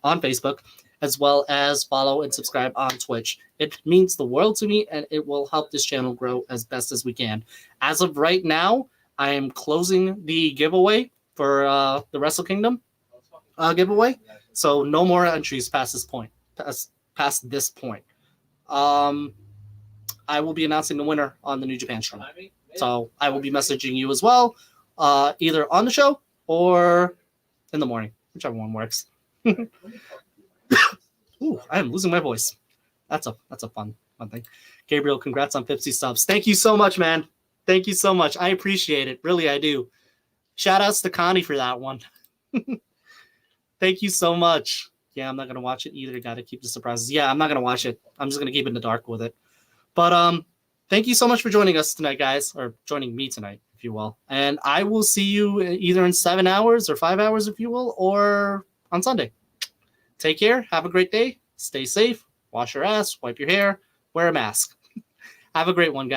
S1: on Facebook, as well as follow and subscribe on Twitch. It means the world to me, and it will help this channel grow as best as we can. As of right now, I am closing the giveaway for the Wrestle Kingdom giveaway. So no more entries past this point. Past this point. I will be announcing the winner on the New Japan stream. So I will be messaging you as well, either on the show or in the morning, whichever one works. Ooh, I am losing my voice. That's a fun thing. Gabriel, congrats on 50 subs. Thank you so much, man. Thank you so much. I appreciate it. Really, I do. Shout outs to Connie for that one. Thank you so much. Yeah, I'm not going to watch it either. Got to keep the surprises. Yeah, I'm not going to watch it. I'm just going to keep it in the dark with it. But thank you so much for joining us tonight, guys, or joining me tonight, if you will. And I will see you either in 7 hours or 5 hours, if you will, or on Sunday. Take care. Have a great day. Stay safe. Wash your ass. Wipe your hair. Wear a mask. Have a great one, guys.